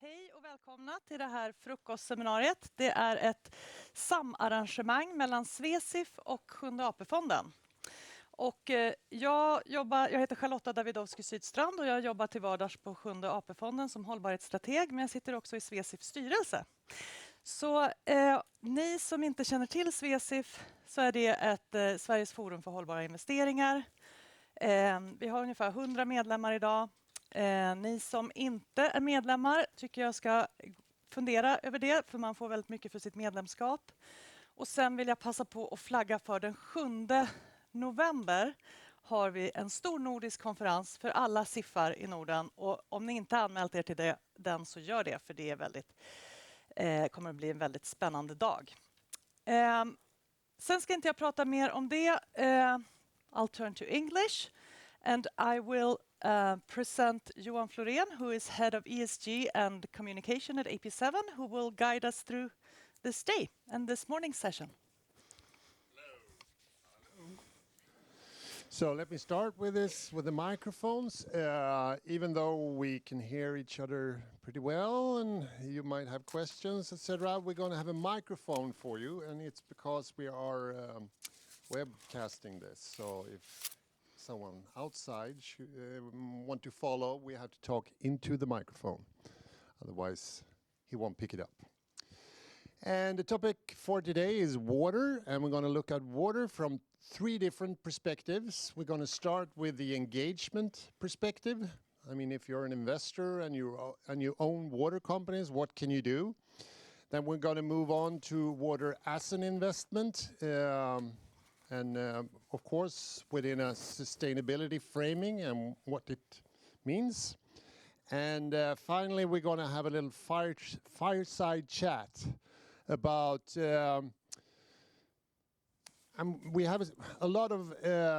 Hej och välkomna till det här frukostseminariet. Det är ett samarrangemang mellan Svesif och Sjunde AP-fonden. Och jag heter Charlotta Davidowski-Sydstrand och jag jobbar till vardags på Sjunde AP-fonden som hållbarhetsstrateg, men jag sitter också i Svesifs styrelse. Så ni som inte känner till Svesif, så är det ett Sveriges forum för hållbara investeringar. Vi har ungefär 100 medlemmar idag. Ni som inte är medlemmar tycker jag ska fundera över det, för man får väldigt mycket för sitt medlemskap. Och sen vill jag passa på att flagga för den 7 november har vi en stor nordisk konferens för alla siffar i Norden. Och om ni inte har anmält er till den så gör det, för det är kommer att bli en väldigt spännande dag. Sen ska inte jag prata mer om det. I'll turn to English and I will present Johan Florén, who is head of ESG and communication at AP7, who will guide us through this day and this morning's session. So let me start with the microphones. Even though we can hear each other pretty well and you might have questions, etc., we're going to have a microphone for you, and it's because we are webcasting this. So if someone outside want to follow, we have to talk into the microphone. Otherwise, he won't pick it up. And the topic for today is water, and we're going to look at water from 3 different perspectives. We're going to start with the engagement perspective. I mean, if you're an investor and you own water companies, what can you do? Then we're going to move on to water as an investment, of course, within a sustainability framing and what it means. And finally, we're going to have a little fireside chat about we have a lot of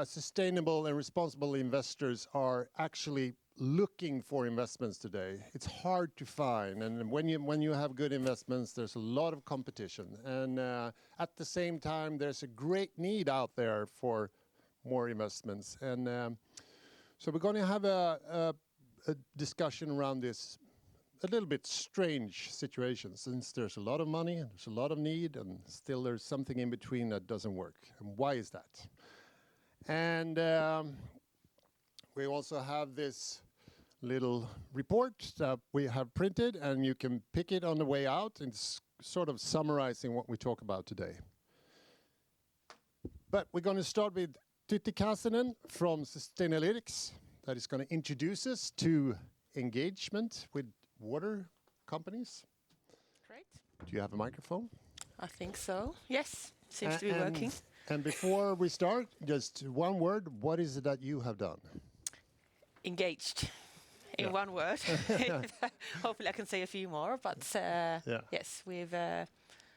sustainable and responsible investors are actually looking for investments today. It's hard to find, and when you have good investments, there's a lot of competition. And at the same time, there's a great need out there for more investments. And so we're going to have a discussion around this a little bit strange situation, since there's a lot of money and there's a lot of need, and still there's something in between that doesn't work. And why is that? And we also have this little report that we have printed, and you can pick it on the way out. It's sort of summarizing what we talk about today. But we're going to start with Tytti Kaasinen from Sustainalytics, that is going to introduce us to engagement with water companies. Great. Do you have a microphone? I think so. Yes, seems to be working. And before we start, just one word. What is it that you have done? Engaged. In one word. Hopefully I can say a few more, but yes, we've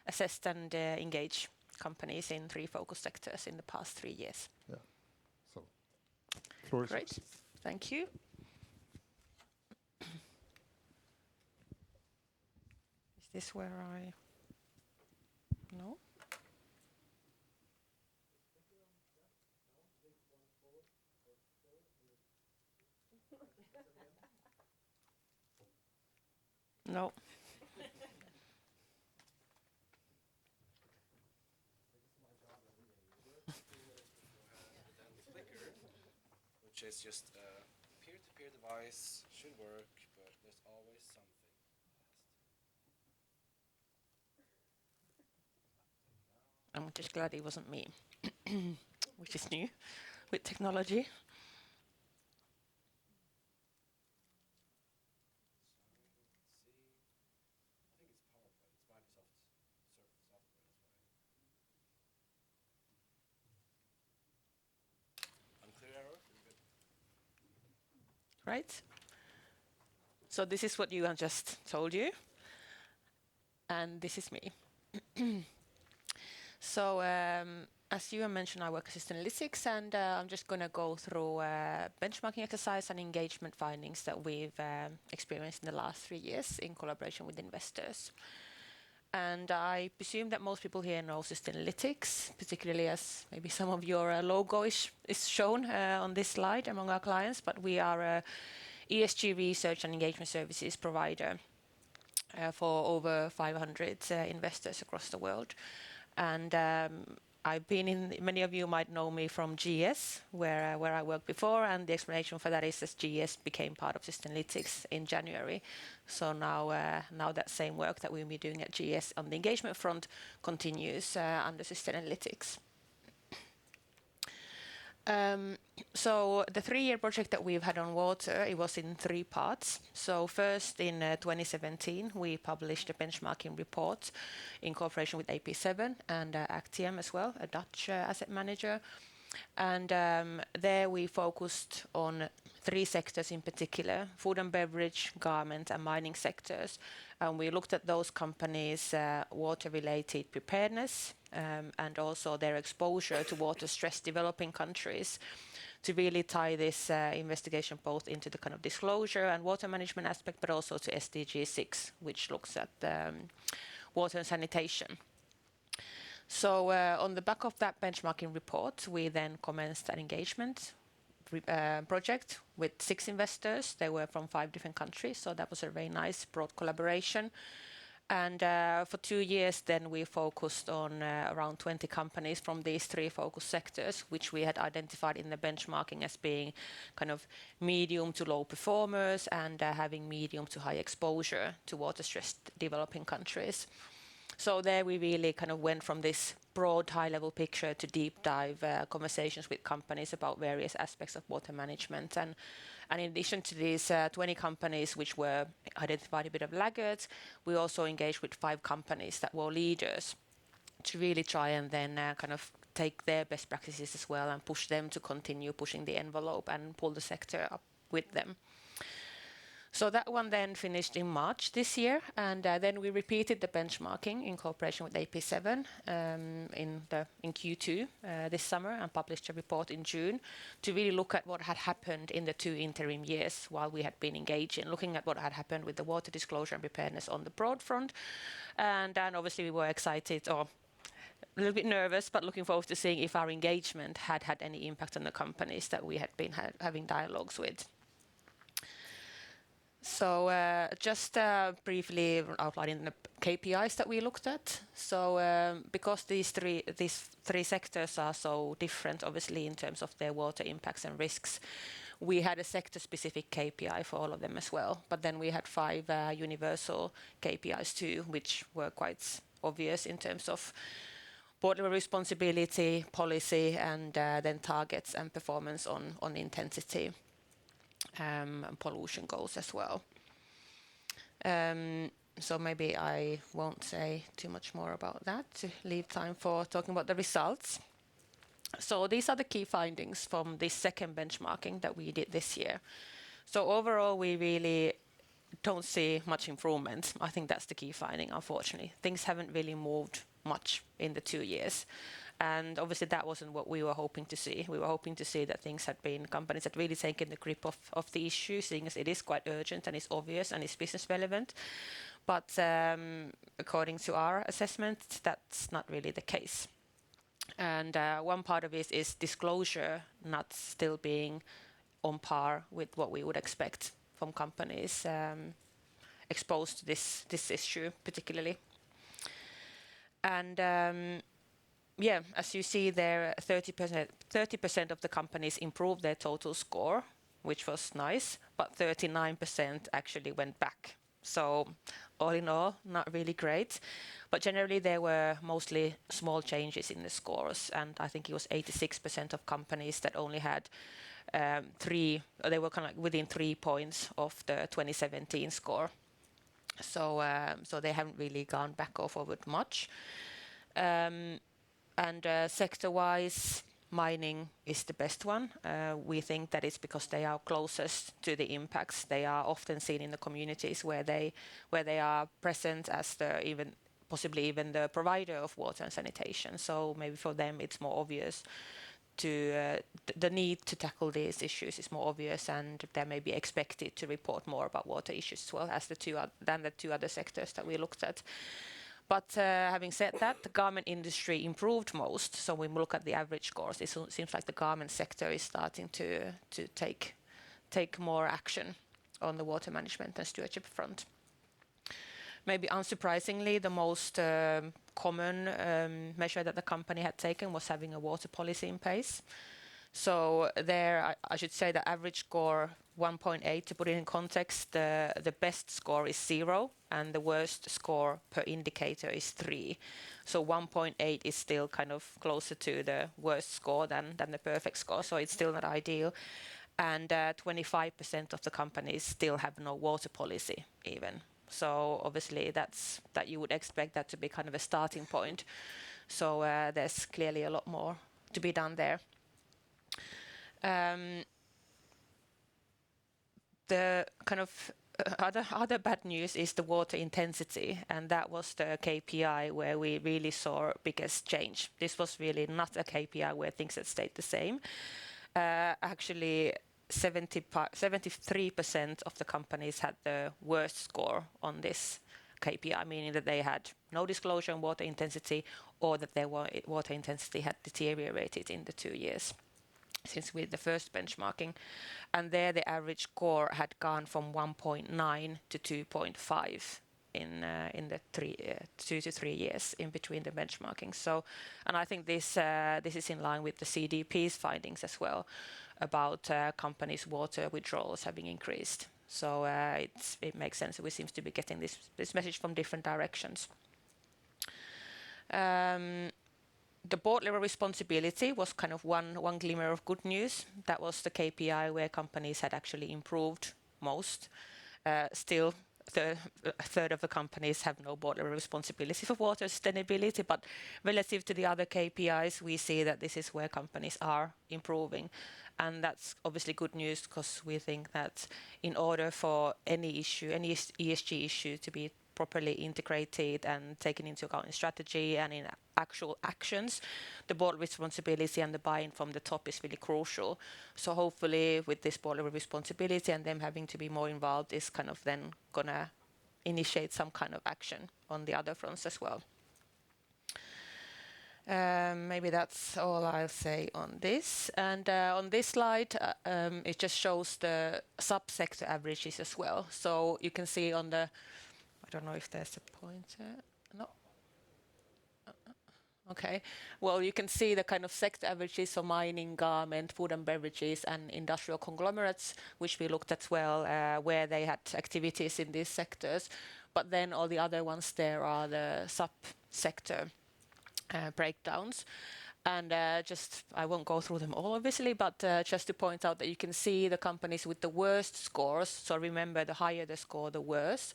assessed and engaged companies in 3 focus sectors in the past 3 years. Yeah. So, floor is yours. Great. Thank you. Is this where I... No? No. Which is just a peer-to-peer device, should work, but there's always something. I'm just glad it wasn't me, which is new with technology. Right. So this is what Johan just told you. And this is me. So as Johan mentioned, I work at Sustainalytics, and I'm just going to go through benchmarking exercise and engagement findings that we've experienced in the last 3 years in collaboration with investors. And I presume that most people here know Sustainalytics, particularly as maybe some of your logo is shown on this slide among our clients, but we are a ESG research and engagement services provider. for over 500 investors across the world. And I've been in, many of you might know me from GS, where I worked before, and the explanation for that is that GS became part of Sustainalytics in January. So now that same work that we'll be doing at GS on the engagement front continues under Sustainalytics. So the 3-year project that we've had on water, it was in 3 parts. So first in 2017, we published a benchmarking report in cooperation with AP7 and Actium as well, a Dutch asset manager. And there we focused on 3 sectors in particular: food and beverage, garment and mining sectors. And we looked at those companies' water-related preparedness and also their exposure to water-stressed developing countries, to really tie this investigation both into the kind of disclosure and water management aspect, but also to SDG 6, which looks at water and sanitation. So on the back of that benchmarking report, we then commenced an engagement project with 6 investors. They were from 5 different countries, so that was a very nice broad collaboration. And for 2 years then we focused on around 20 companies from these 3 focus sectors, which we had identified in the benchmarking as being kind of medium to low performers and having medium to high exposure to water-stressed developing countries. So there we really kind of went from this broad high-level picture to deep dive conversations with companies about various aspects of water management. And in addition to these 20 companies which were identified a bit of laggards, we also engaged with 5 companies that were leaders to really try and then kind of take their best practices as well and push them to continue pushing the envelope and pull the sector up with them. So that one then finished in March this year, and then we repeated the benchmarking in cooperation with AP7 in Q2 this summer, and published a report in June to really look at what had happened in the 2 interim years while we had been engaging, looking at what had happened with the water disclosure and preparedness on the broad front. And obviously we were excited, or a little bit nervous, but looking forward to seeing if our engagement had had any impact on the companies that we had been having dialogues with. So just briefly outlining the KPIs that we looked at. So because these three sectors are so different, obviously, in terms of their water impacts and risks, we had a sector-specific KPI for all of them as well. But then we had 5 universal KPIs too, which were quite obvious in terms of board level responsibility, policy, and then targets and performance on intensity. And pollution goals as well. So maybe I won't say too much more about that to leave time for talking about the results. So these are the key findings from this second benchmarking that we did this year. So overall, we really don't see much improvement. I think that's the key finding, unfortunately. Things haven't really moved much in the 2 years. And obviously that wasn't what we were hoping to see. We were hoping to see that things had been, companies had really taken the grip of the issue, seeing as it is quite urgent and it's obvious and it's business relevant. But according to our assessment, that's not really the case. And one part of it is disclosure not still being on par with what we would expect from companies exposed to this issue particularly. And yeah, as you see there, 30% of the companies improved their total score, which was nice, but 39% actually went back. So all in all, not really great. But generally, there were mostly small changes in the scores, and I think it was 86% of companies that only had 3, or they were kind of like within 3 points of the 2017 score. So so they haven't really gone back or forward much. And sector-wise, mining is the best one. We think that it's because they are closest to the impacts. They are often seen in the communities where they are present as possibly even the provider of water and sanitation. So maybe for them it's more obvious the need to tackle these issues is more obvious, and they may be expected to report more about water issues as well as the 2 other sectors that we looked at. But having said that, the garment industry improved most. So when we look at the average scores, it seems like the garment sector is starting to take more action on the water management and stewardship front. Maybe unsurprisingly, the most common measure that the company had taken was having a water policy in place. So there, I should say the average score 1.8, to put it in context. The best score is 0, and the worst score per indicator is 3. So 1.8 is still kind of closer to the worst score than the perfect score, so it's still not ideal. And 25% of the companies still have no water policy even. So obviously that you would expect that to be kind of a starting point. So there's clearly a lot more to be done there. The kind of other bad news is the water intensity, and that was the KPI where we really saw biggest change. This was really not a KPI where things had stayed the same. Actually, 73% of the companies had the worst score on this KPI, meaning that they had no disclosure on water intensity, or that their water intensity had deteriorated in the 2 years since we did the first benchmarking. And there the average score had gone from 1.9 to 2.5 in the 2 to 3 years in between the benchmarking. So, and I think this is in line with the CDP's findings as well about companies' water withdrawals having increased. So it makes sense. We seem to be getting this message from different directions. The board level responsibility was kind of one glimmer of good news. That was the KPI where companies had actually improved most. Still, a third of the companies have no board level responsibility for water sustainability, but relative to the other KPIs, we see that this is where companies are improving. And that's obviously good news, because we think that in order for any ESG issue to be properly integrated and taken into account in strategy and in actual actions, the board responsibility and the buy-in from the top is really crucial. So hopefully with this board level responsibility and them having to be more involved is kind of then gonna initiate some kind of action on the other fronts as well. Maybe that's all I'll say on this. And on this slide, it just shows the subsector averages as well. So you can see on the, I don't know if there's a pointer. No. Okay. Well, you can see the kind of sector averages for mining, garment, food and beverages, and industrial conglomerates, which we looked at well, where they had activities in these sectors. But then all the other ones there are the sub-sector breakdowns. And I won't go through them all, obviously, but just to point out that you can see the companies with the worst scores. So remember, the higher the score, the worse.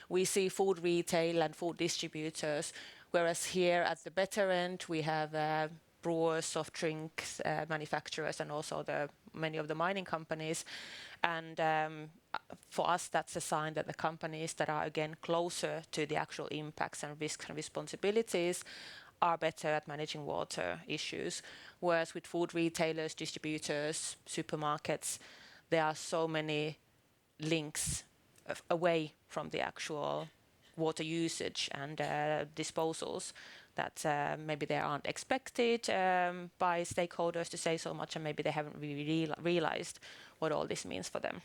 We see food retail and food distributors, whereas here at the better end, we have brewers, soft drinks manufacturers, and also many of the mining companies. And for us, that's a sign that the companies that are, again, closer to the actual impacts and risks and responsibilities are better at managing water issues. Whereas with food retailers, distributors, supermarkets, there are so many links away from the actual water usage and disposals that maybe they aren't expected by stakeholders to say so much, and maybe they haven't really realized what all this means for them.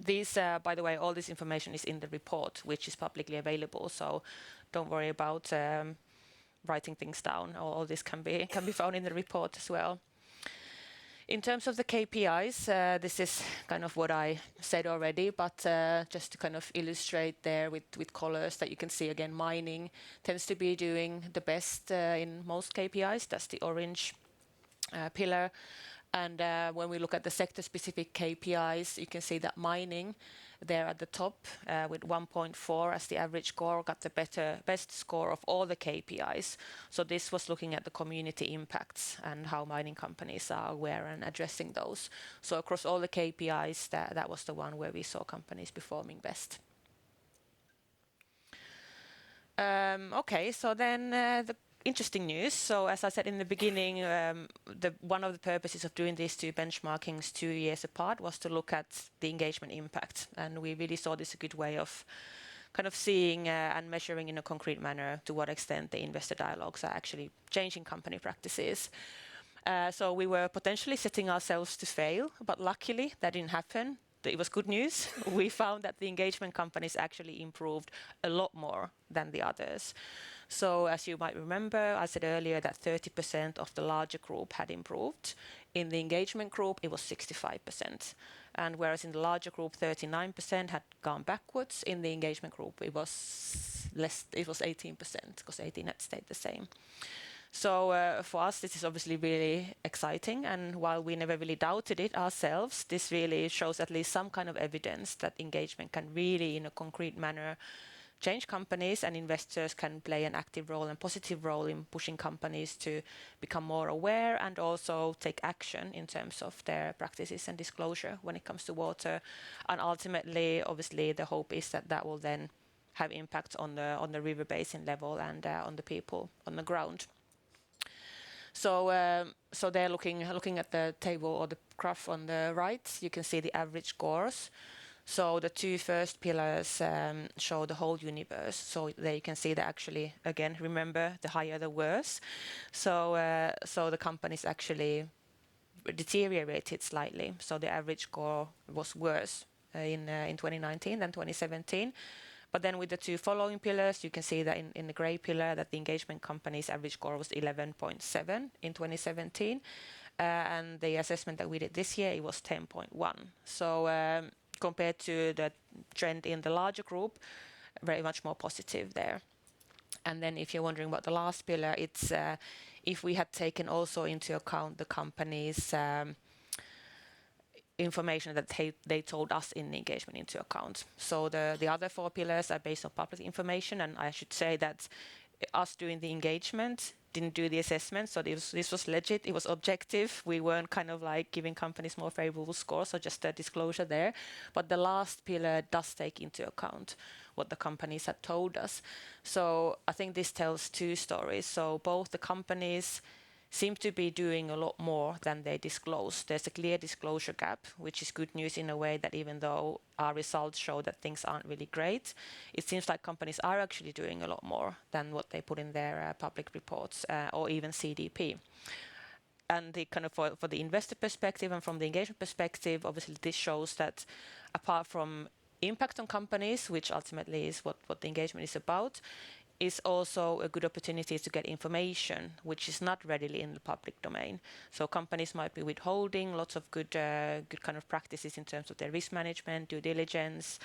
These, by the way, all this information is in the report, which is publicly available, so don't worry about writing things down. All this can be found in the report as well. In terms of the KPIs, this is kind of what I said already, but just to kind of illustrate there with colors that you can see again, mining tends to be doing the best in most KPIs. That's the orange pillar. And when we look at the sector-specific KPIs, you can see that mining, there at the top with 1.4 as the average score, got the best score of all the KPIs. So this was looking at the community impacts and how mining companies are aware and addressing those. So across all the KPIs, that was the one where we saw companies performing best. Okay, so then the interesting news. So as I said in the beginning, one of the purposes of doing these two benchmarkings 2 years apart was to look at the engagement impact. And we really saw this a good way of kind of seeing and measuring in a concrete manner to what extent the investor dialogues are actually changing company practices. So we were potentially setting ourselves to fail, but luckily that didn't happen. it was good news. We found that the engagement companies actually improved a lot more than the others. So as you might remember, I said earlier that 30% of the larger group had improved. In the engagement group, it was 65%. And whereas in the larger group, 39% had gone backwards, in the engagement group, it was less. It was 18%, because 18 had stayed the same. So for us, this is obviously really exciting. And while we never really doubted it ourselves, this really shows at least some kind of evidence that engagement can really, in a concrete manner, change companies, and investors can play an active role and positive role in pushing companies to become more aware and also take action in terms of their practices and disclosure when it comes to water. And ultimately, obviously, the hope is that that will then have impact on the river basin level and on the people on the ground. So so they're looking at the table or the graph on the right. You can see the average scores. So the two first pillars show the whole universe. So there you can see that actually, again, remember, the higher the worse. So so the companies actually deteriorated slightly. So the average score was worse in 2019 than 2017. But then with the two following pillars, you can see that in the grey pillar that the engagement company's average score was 11.7 in 2017. And the assessment that we did this year, it was 10.1. So compared to the trend in the larger group, very much more positive there. And then if you're wondering about the last pillar, it's if we had taken also into account the company's information that they told us in the engagement into account. So the other four pillars are based on public information, and I should say that us doing the engagement didn't do the assessment, so this was legit, it was objective. We weren't kind of like giving companies more favorable scores, so just a disclosure there. But the last pillar does take into account what the companies had told us. So I think this tells two stories. So both the companies seem to be doing a lot more than they disclose. There's a clear disclosure gap, which is good news in a way that even though our results show that things aren't really great, it seems like companies are actually doing a lot more than what they put in their public reports or even CDP. And the kind of for the investor perspective and from the engagement perspective, obviously this shows that apart from impact on companies, which ultimately is what the engagement is about, is also a good opportunity to get information which is not readily in the public domain. So companies might be withholding lots of good kind of practices in terms of their risk management, due diligence,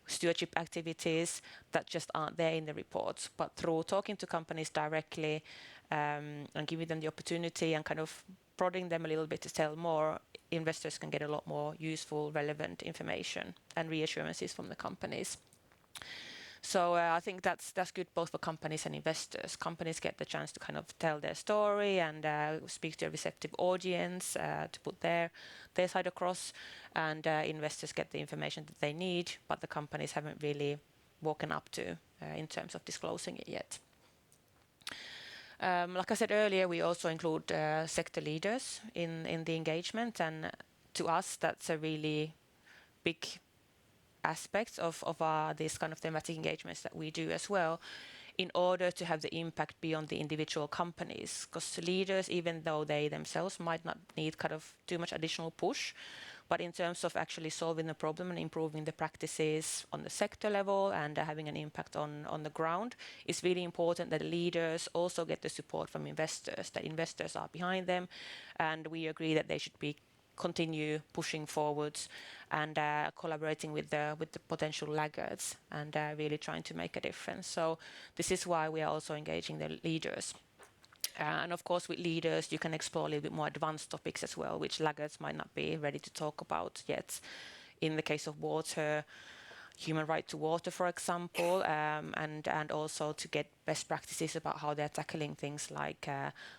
stewardship activities that just aren't there in the reports. But through talking to companies directly and giving them the opportunity and kind of prodding them a little bit to tell more, investors can get a lot more useful, relevant information and reassurances from the companies. So I think that's good both for companies and investors. Companies get the chance to kind of tell their story and speak to a receptive audience to put their side across, and investors get the information that they need, but the companies haven't really woken up to in terms of disclosing it yet. Like I said earlier, we also include sector leaders in the engagement, and to us that's a really big aspects of these kind of thematic engagements that we do as well, in order to have the impact beyond the individual companies. Because leaders, even though they themselves might not need kind of too much additional push, but in terms of actually solving the problem and improving the practices on the sector level and having an impact on the ground, it's really important that leaders also get the support from investors, that investors are behind them, and we agree that they should continue pushing forwards and collaborating with the potential laggards and really trying to make a difference. So this is why we are also engaging the leaders. And of course, with leaders, you can explore a little bit more advanced topics as well, which laggards might not be ready to talk about yet. In the case of water, human right to water, for example, and also to get best practices about how they're tackling things like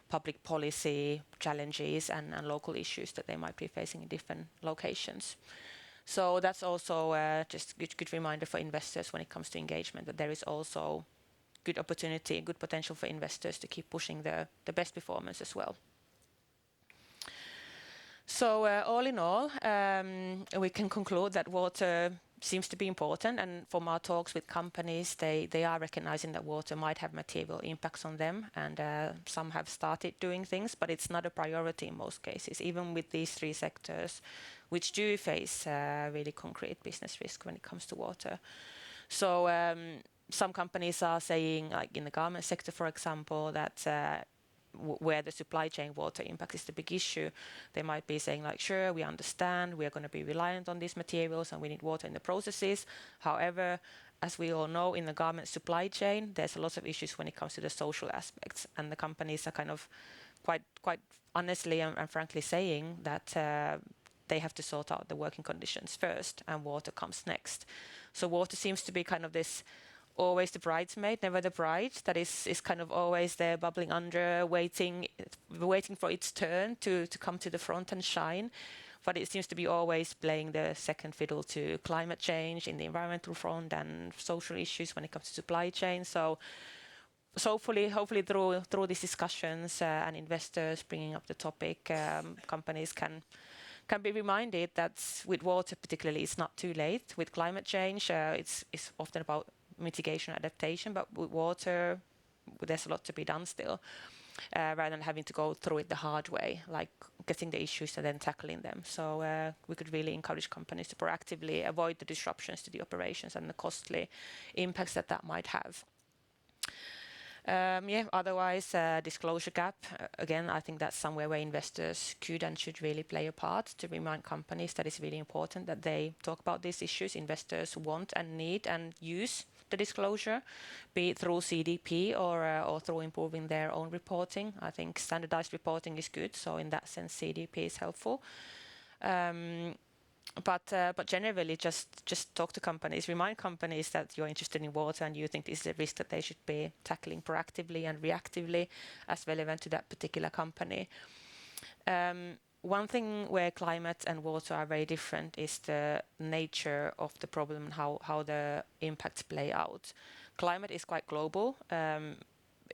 public policy challenges and local issues that they might be facing in different locations. So that's also just a good reminder for investors when it comes to engagement, that there is also good opportunity, good potential for investors to keep pushing the best performance as well. So all in all, we can conclude that water seems to be important, and from our talks with companies, they are recognizing that water might have material impacts on them, and some have started doing things, but it's not a priority in most cases, even with these three sectors, which do face really concrete business risk when it comes to water. So some companies are saying, like in the garment sector, for example, that where the supply chain water impact is the big issue, they might be saying like, sure, we understand, we are going to be reliant on these materials and we need water in the processes. However, as we all know, in the garment supply chain, there's a lot of issues when it comes to the social aspects, and the companies are kind of quite honestly and frankly saying that they have to sort out the working conditions first and water comes next. So water seems to be kind of this always the bridesmaid, never the bride, that is kind of always there bubbling under, waiting for its turn to come to the front and shine. But it seems to be always playing the second fiddle to climate change in the environmental front and social issues when it comes to supply chain. So hopefully through these discussions and investors bringing up the topic, companies can be reminded that with water particularly, it's not too late. With climate change, it's often about mitigation adaptation, but with water there's a lot to be done still, rather than having to go through it the hard way, like getting the issues and then tackling them. So we could really encourage companies to proactively avoid the disruptions to the operations and the costly impacts that might have. Otherwise, disclosure gap, again, I think that's somewhere where investors could and should really play a part to remind companies that it's really important that they talk about these issues. Investors want and need and use the disclosure, be it through CDP or through improving their own reporting. I think standardized reporting is good, so in that sense CDP is helpful. But generally, just talk to companies, remind companies that you're interested in water and you think this is a risk that they should be tackling proactively and reactively as relevant to that particular company. One thing where climate and water are very different is the nature of the problem and how the impacts play out. Climate is quite global.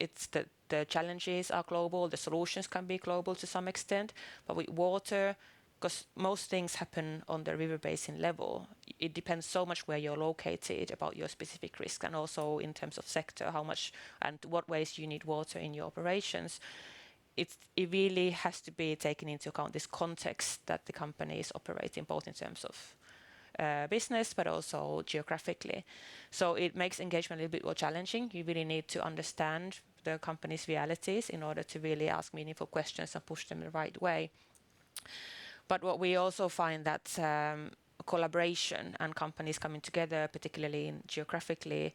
It's the challenges are global, the solutions can be global to some extent, but with water, because most things happen on the river basin level, it depends so much where you're located about your specific risk, and also in terms of sector, how much and what ways you need water in your operations. It really has to be taken into account, this context that the company is operating, both in terms of business, but also geographically. So it makes engagement a little bit more challenging. You really need to understand the company's realities in order to really ask meaningful questions and push them the right way. But what we also find that collaboration and companies coming together, particularly geographically,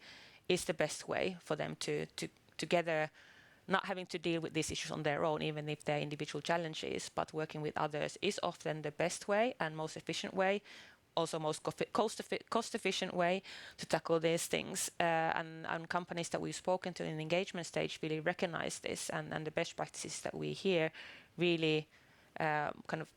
is the best way for them to together, not having to deal with these issues on their own, even if they're individual challenges, but working with others is often the best way and most efficient way, also most cost-efficient way to tackle these things. And companies that we've spoken to in the engagement stage really recognize this, and the best practices that we hear really kind of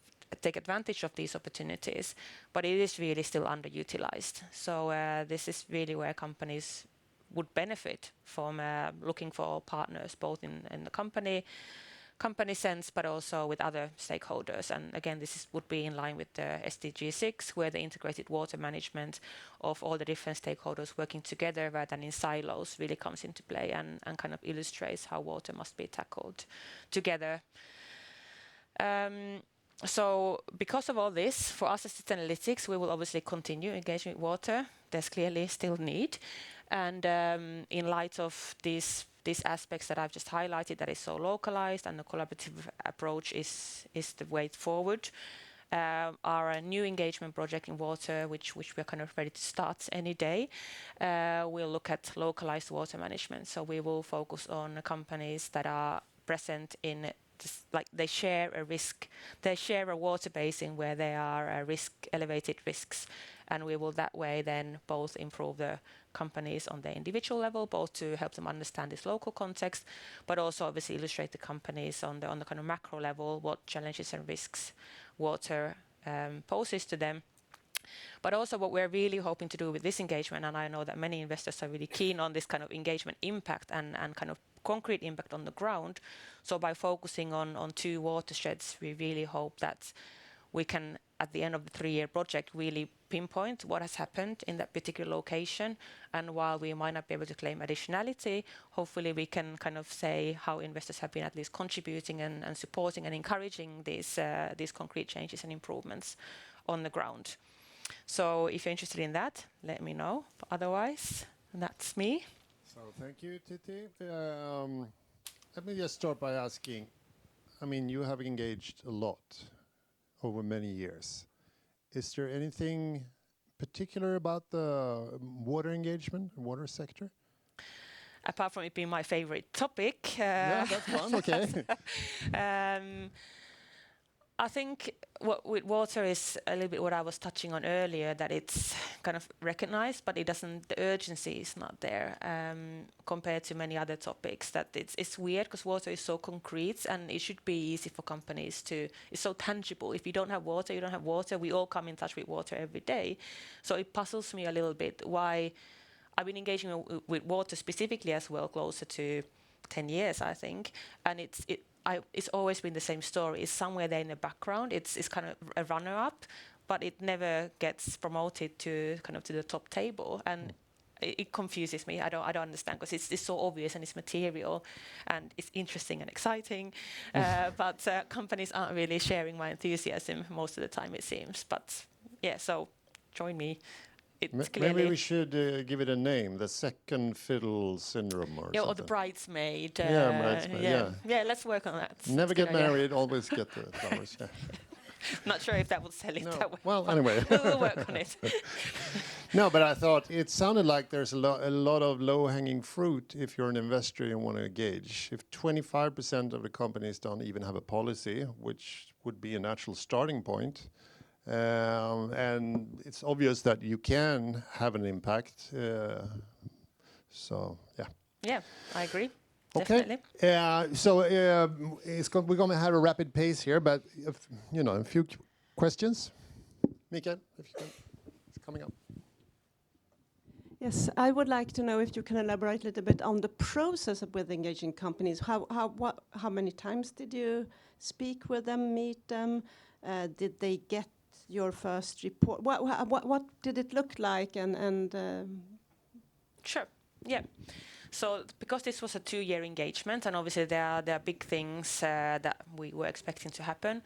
take advantage of these opportunities, but it is really still underutilized. So this is really where companies would benefit from looking for partners, both in the company sense, but also with other stakeholders. And again, would be in line with the SDG 6, where the integrated water management of all the different stakeholders working together rather than in silos really comes into play and kind of illustrates how water must be tackled together. So because of all this, for us as Sustainalytics, we will obviously continue engaging with water. There's clearly still need. And in light of these aspects that I've just highlighted, that is so localized and the collaborative approach is the way forward, our new engagement project in water, which we're kind of ready to start any day, we'll look at localized water management. So we will focus on companies that are present in like they share a water basin where there are elevated risks, and we will that way then both improve the companies on their individual level, both to help them understand this local context, but also obviously illustrate the companies on the kind of macro level, what challenges and risks water poses to them. But also what we're really hoping to do with this engagement, and I know that many investors are really keen on this kind of engagement impact and kind of concrete impact on the ground. So by focusing on 2 watersheds, we really hope that we can, at the end of the 3-year project, really pinpoint what has happened in that particular location. And while we might not be able to claim additionality, hopefully we can kind of say how investors have been at least contributing and supporting and encouraging these concrete changes and improvements on the ground. So if you're interested in that, let me know. Otherwise, that's me. So thank you, Titi. Let me just start by asking, I mean, you have engaged a lot over many years. Is there anything particular about the water engagement, water sector? Apart from it being my favorite topic. Yeah, that's one. Okay. I think what with water is a little bit what I was touching on earlier, that it's kind of recognized, but the urgency is not there compared to many other topics. That it's weird because water is so concrete and it should be easy for companies it's so tangible. If you don't have water, you don't have water. We all come in touch with water every day. So it puzzles me a little bit why I've been engaging with water specifically as well, closer to 10 years, I think. And it's always been the same story. It's somewhere there in the background. It's kind of a runner-up, but it never gets promoted to the top table. And it confuses me. I don't understand, because it's so obvious and it's material and it's interesting and exciting. But companies aren't really sharing my enthusiasm most of the time, it seems. But yeah, so join me. Maybe we should give it a name, the second fiddle syndrome or something. Or the bridesmaid. Bridesmaid, yeah. Yeah, let's work on that. Never get married, always get the flowers. Yeah. Not sure if that will sell it that way. Well, anyway. We'll work on it. No, but I thought it sounded like there's a lot of low-hanging fruit if you're an investor and want to engage. If 25% of the companies don't even have a policy, which would be a natural starting point, and it's obvious that you can have an impact. So, yeah. Yeah, I agree. Okay. So we're going to have a rapid pace here, but a few questions. Mikael, if you can, it's coming up. Yes, I would like to know if you can elaborate a little bit on the process with engaging companies. How many times did you speak with them, meet them? Did they get your first report? What did it look like? Sure. Yeah. So because this was a 2-year engagement, and obviously there are big things that we were expecting to happen,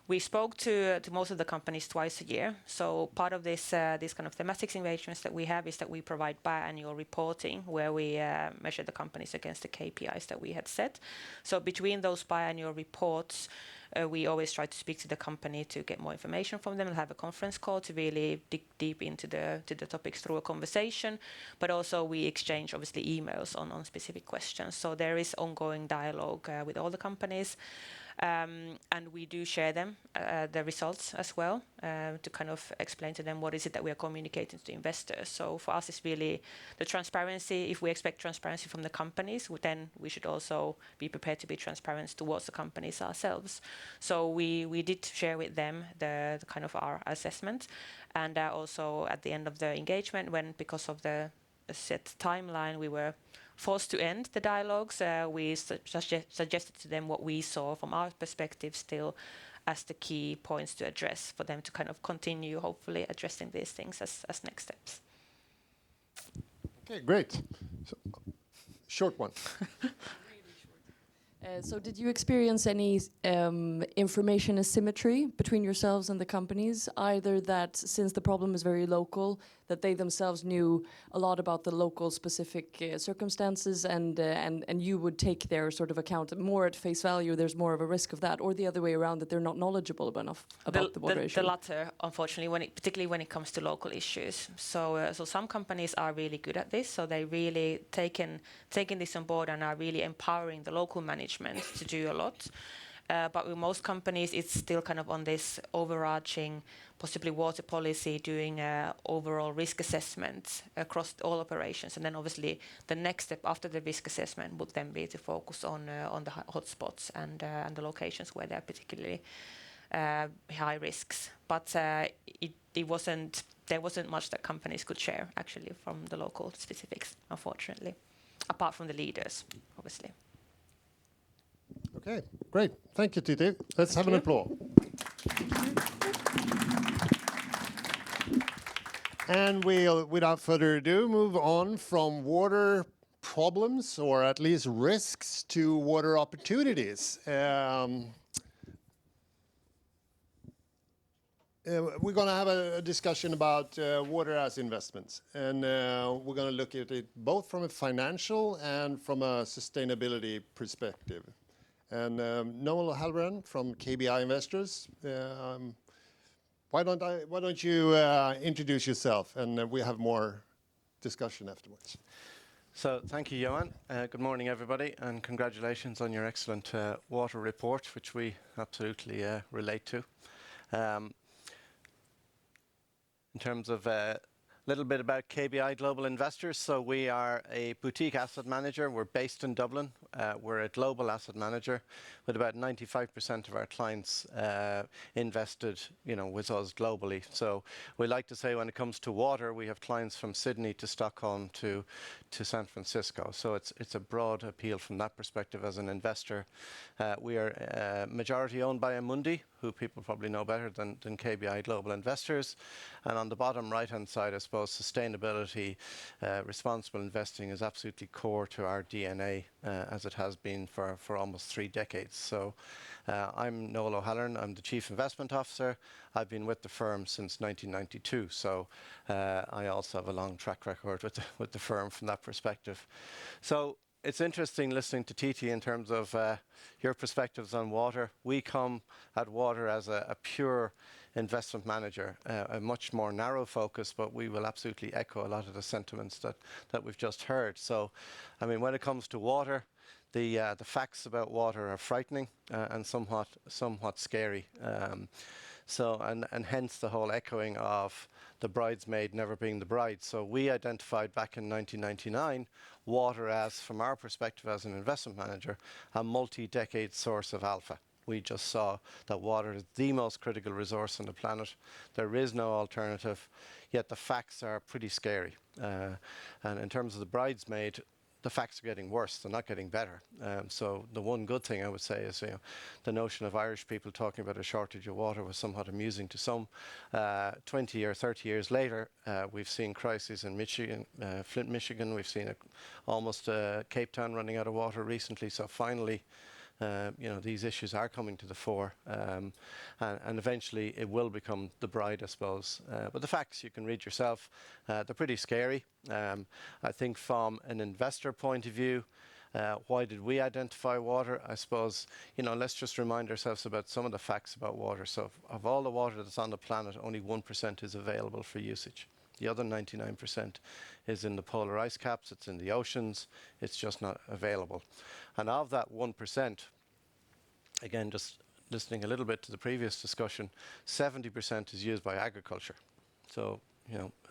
we spoke to most of the companies twice a year. So part of this kind of thematic engagements that we have is that we provide biannual reporting, where we measure the companies against the KPIs that we had set. So between those biannual reports, we always try to speak to the company to get more information from them and have a conference call to really dig deep into the topics through a conversation. But also we exchange obviously emails on specific questions. So there is ongoing dialogue with all the companies. And we do share them, the results as well, to kind of explain to them what is it that we are communicating to investors. So for us, it's really the transparency. If we expect transparency from the companies, then we should also be prepared to be transparent towards the companies ourselves. So we did share with them the kind of our assessment. And also at the end of the engagement, because of the set timeline, we were forced to end the dialogues. We suggested to them what we saw from our perspective still as the key points to address for them to kind of continue, hopefully, addressing these things as next steps. Okay, great. So, short one. So did you experience any information asymmetry between yourselves and the companies? Either that since the problem is very local, that they themselves knew a lot about the local specific circumstances and you would take their sort of account more at face value, there's more of a risk of that, or the other way around, that they're not knowledgeable enough about the water issue? The latter, unfortunately, particularly when it comes to local issues. So some companies are really good at this, so they really taking this on board and are really empowering the local management to do a lot. But with most companies, it's still kind of on this overarching, possibly water policy, doing overall risk assessment across all operations. And then obviously the next step after the risk assessment would then be to focus on the hotspots and the locations where there are particularly high risks. But there wasn't much that companies could share actually from the local specifics, unfortunately, apart from the leaders, obviously. Okay, great. Thank you, Titi. Let's have an applause. And we'll, without further ado, move on from water problems, or at least risks, to water opportunities. We're going to have a discussion about water as investments, and we're going to look at it both from a financial and from a sustainability perspective. And Noel Halloran from KBI Investors, why don't you introduce yourself, and we have more discussion afterwards. So thank you, Johan. Good morning, everybody, and congratulations on your excellent water report, which we absolutely relate to. In terms of a little bit about KBI Global Investors, so we are a boutique asset manager. We're based in Dublin. We're a global asset manager with about 95% of our clients invested, with us globally. So we like to say when it comes to water, we have clients from Sydney to Stockholm to San Francisco. So it's a broad appeal from that perspective as an investor. We are majority owned by Amundi, who people probably know better than KBI Global Investors. And on the bottom right-hand side, I suppose, sustainability, responsible investing is absolutely core to our DNA, as it has been for almost 3 decades. So I'm Noel O'Halloran. I'm the Chief Investment Officer. I've been with the firm since 1992. So I also have a long track record with the firm from that perspective. So it's interesting listening to Titi in terms of your perspectives on water. We come at water as a pure investment manager, a much more narrow focus, but we will absolutely echo a lot of the sentiments that we've just heard. So, I mean, when it comes to water, the facts about water are frightening and somewhat scary. And hence the whole echoing of the bridesmaid never being the bride. So we identified back in 1999 water as, from our perspective as an investment manager, a multi-decade source of alpha. We just saw that water is the most critical resource on the planet. There is no alternative, yet the facts are pretty scary. And in terms of the bridesmaid, the facts are getting worse, they're not getting better. So the one good thing I would say is, the notion of Irish people talking about a shortage of water was somewhat amusing to some. 20 or 30 years later, we've seen crises in Michigan, Flint, Michigan. We've seen almost Cape Town running out of water recently. So finally, these issues are coming to the fore, and eventually it will become the bride, I suppose. But the facts you can read yourself. They're pretty scary. I think from an investor point of view, why did we identify water? I suppose, let's just remind ourselves about some of the facts about water. So of all the water that's on the planet, only 1% is available for usage. The other 99% is in the polar ice caps, it's in the oceans, it's just not available. And of that 1%, again, just listening a little bit to the previous discussion, 70% is used by agriculture. So,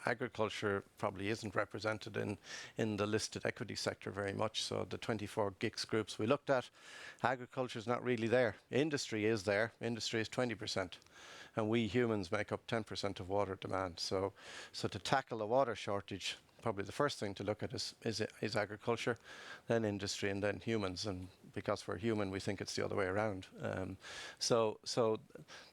agriculture probably isn't represented in the listed equity sector very much. So the 24 GICS groups we looked at, agriculture is not really there. Industry is there. Industry is 20%. And we humans make up 10% of water demand. So to tackle the water shortage, probably the first thing to look at is agriculture, then industry, and then humans. And because we're human, we think it's the other way around. So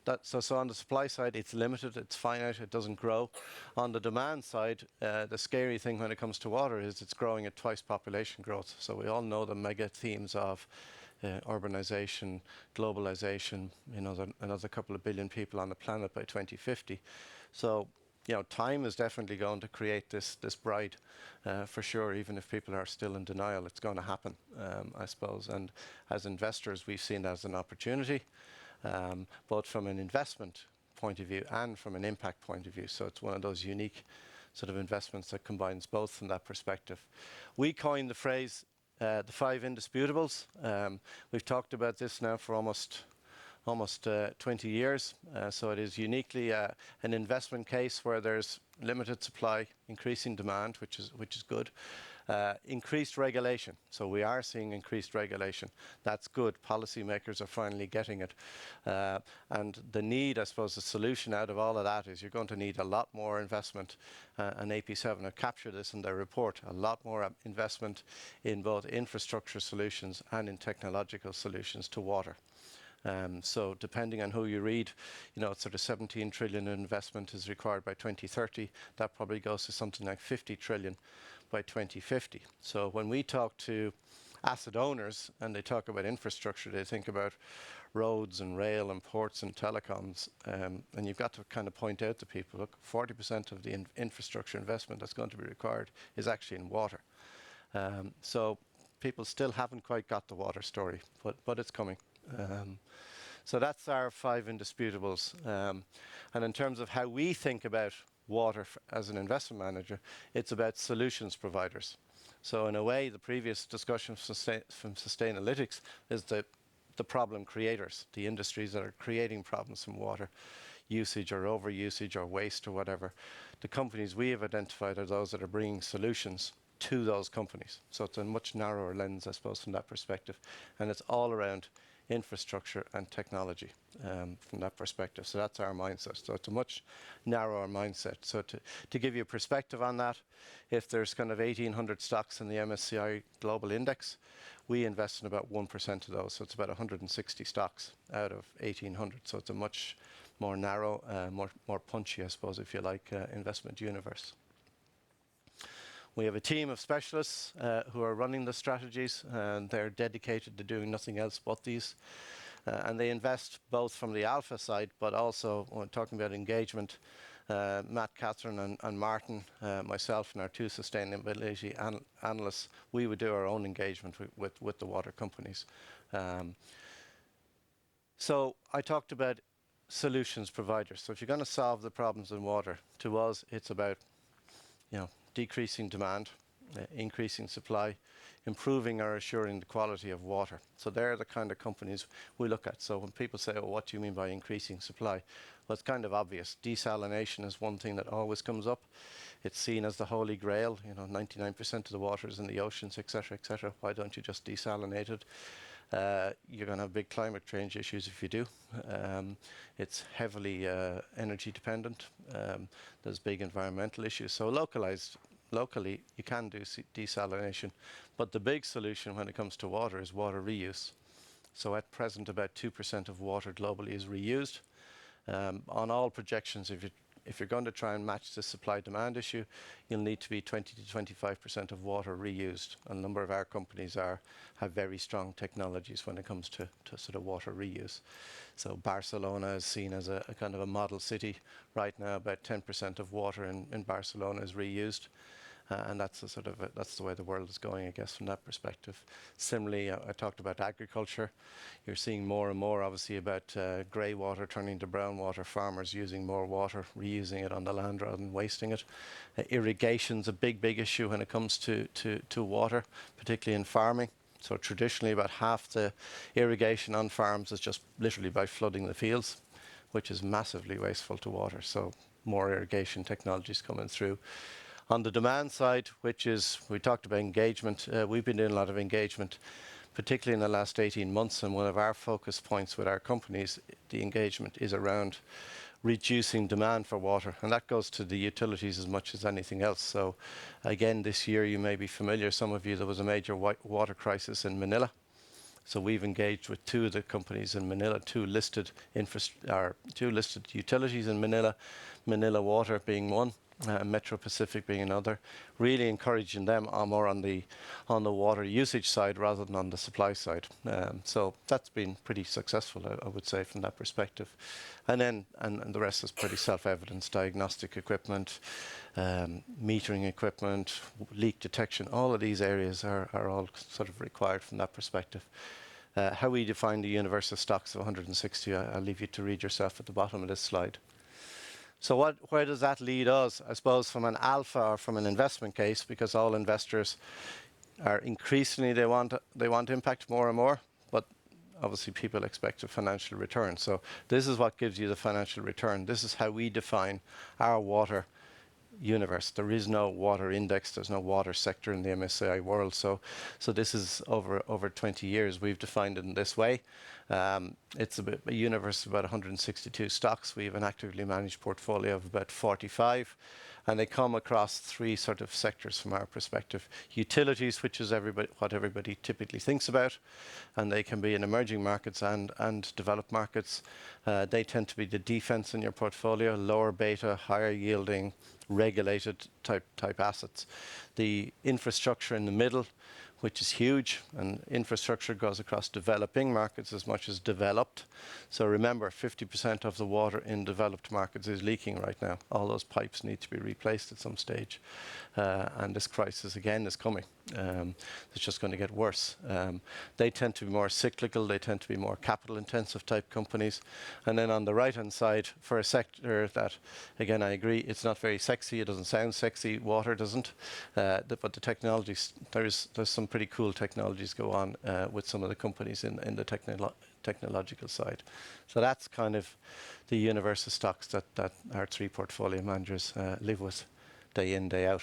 on the supply side, it's limited, it's finite, it doesn't grow. On the demand side, the scary thing when it comes to water is it's growing at twice population growth. So we all know the mega themes of urbanization, globalization, another couple of billion people on the planet by 2050. So, time is definitely going to create this bride, for sure. Even if people are still in denial, it's going to happen, I suppose. And as investors, we've seen that as an opportunity, both from an investment point of view and from an impact point of view. So it's one of those unique sort of investments that combines both from that perspective. We coined the phrase, the 5 indisputables. We've talked about this now for almost 20 years. So it is uniquely an investment case where there's limited supply, increasing demand, which is good. Increased regulation. So we are seeing increased regulation. That's good. Policymakers are finally getting it. And the need, I suppose, the solution out of all of that is you're going to need a lot more investment. And AP7 have captured this in their report. A lot more investment in both infrastructure solutions and in technological solutions to water. So depending on who you read, it's sort of 17 trillion investment is required by 2030. That probably goes to something like 50 trillion by 2050. So when we talk to asset owners and they talk about infrastructure, they think about roads and rail and ports and telecoms. And you've got to kind of point out to people, look, 40% of the infrastructure investment that's going to be required is actually in water. So people still haven't quite got the water story, but it's coming. So that's our 5 indisputables. And in terms of how we think about water as an investment manager, it's about solutions providers. So in a way, the previous discussion from Sustainalytics is the problem creators, the industries that are creating problems from water usage or overusage or waste or whatever. The companies we have identified are those that are bringing solutions to those companies. So it's a much narrower lens, I suppose, from that perspective. And it's all around infrastructure and technology from that perspective. So that's our mindset. So it's a much narrower mindset. So to give you a perspective on that, if there's kind of 1,800 stocks in the MSCI Global Index, we invest in about 1% of those. So it's about 160 stocks out of 1,800. So it's a much more narrow, more punchy, I suppose, if you like, investment universe. We have a team of specialists who are running the strategies, and they're dedicated to doing nothing else but these. And they invest both from the alpha side, but also when talking about engagement, Matt, Catherine and Martin, myself and our 2 sustainability analysts, we would do our own engagement with the water companies. So I talked about solutions providers. So if you're going to solve the problems in water, to us, it's about, decreasing demand, increasing supply, improving or assuring the quality of water. So they're the kind of companies we look at. So when people say, oh, what do you mean by increasing supply? Well, it's kind of obvious. Desalination is one thing that always comes up. It's seen as the holy grail. 99% of the water is in the oceans, et cetera, et cetera. Why don't you just desalinate it? You're going to have big climate change issues if you do. It's heavily energy dependent. There's big environmental issues. So locally, you can do desalination. But the big solution when it comes to water is water reuse. So at present, about 2% of water globally is reused. On all projections, if you're going to try and match the supply-demand issue, you'll need to be 20 to 25% of water reused. A number of our companies have very strong technologies when it comes to sort of water reuse. So Barcelona is seen as a kind of a model city. Right now, about 10% of water in Barcelona is reused. And that's the way the world is going, I guess, from that perspective. Similarly, I talked about agriculture. You're seeing more and more, obviously, about grey water turning to brown water, farmers using more water, reusing it on the land rather than wasting it. Irrigation's a big issue when it comes to water, particularly in farming. So traditionally, about half the irrigation on farms is just literally by flooding the fields, which is massively wasteful to water. So more irrigation technologies coming through. On the demand side, which is, we talked about engagement, we've been doing a lot of engagement, particularly in the last 18 months, and one of our focus points with our companies, the engagement is around reducing demand for water, and that goes to the utilities as much as anything else. So again, this year, you may be familiar, some of you, there was a major water crisis in Manila. So we've engaged with 2 of the companies in Manila, 2 listed utilities in Manila, Manila Water being one, Metro Pacific being another, really encouraging them more on the water usage side rather than on the supply side. So that's been pretty successful, I would say, from that perspective. And then and the rest is pretty self-evident: diagnostic equipment, metering equipment, leak detection. All of these areas are all sort of required from that perspective. How we define the universe of stocks of 160, I'll leave you to read yourself at the bottom of this slide. So where does that lead us? I suppose from an alpha or from an investment case, because all investors are increasingly, they want impact more and more, but obviously people expect a financial return. So this is what gives you the financial return. This is how we define our water universe. There is no water index, there's no water sector in the MSCI world. So this is over 20 years we've defined it in this way. It's a universe of about 162 stocks. We have an actively managed portfolio of about 45. And they come across three sort of sectors from our perspective. Utilities, which is what everybody typically thinks about, and they can be in emerging markets and developed markets. They tend to be the defense in your portfolio, lower beta, higher yielding, regulated type assets. The infrastructure in the middle, which is huge, and infrastructure goes across developing markets as much as developed. So remember, 50% of the water in developed markets is leaking right now. All those pipes need to be replaced at some stage. And this crisis, again, is coming. It's just going to get worse. They tend to be more cyclical. They tend to be more capital-intensive type companies. And then on the right-hand side, for a sector that, again, I agree, it's not very sexy. It doesn't sound sexy. Water doesn't. But the technologies, there's some pretty cool technologies go on with some of the companies in the technological side. So that's kind of the universe of stocks that our three portfolio managers live with day in, day out.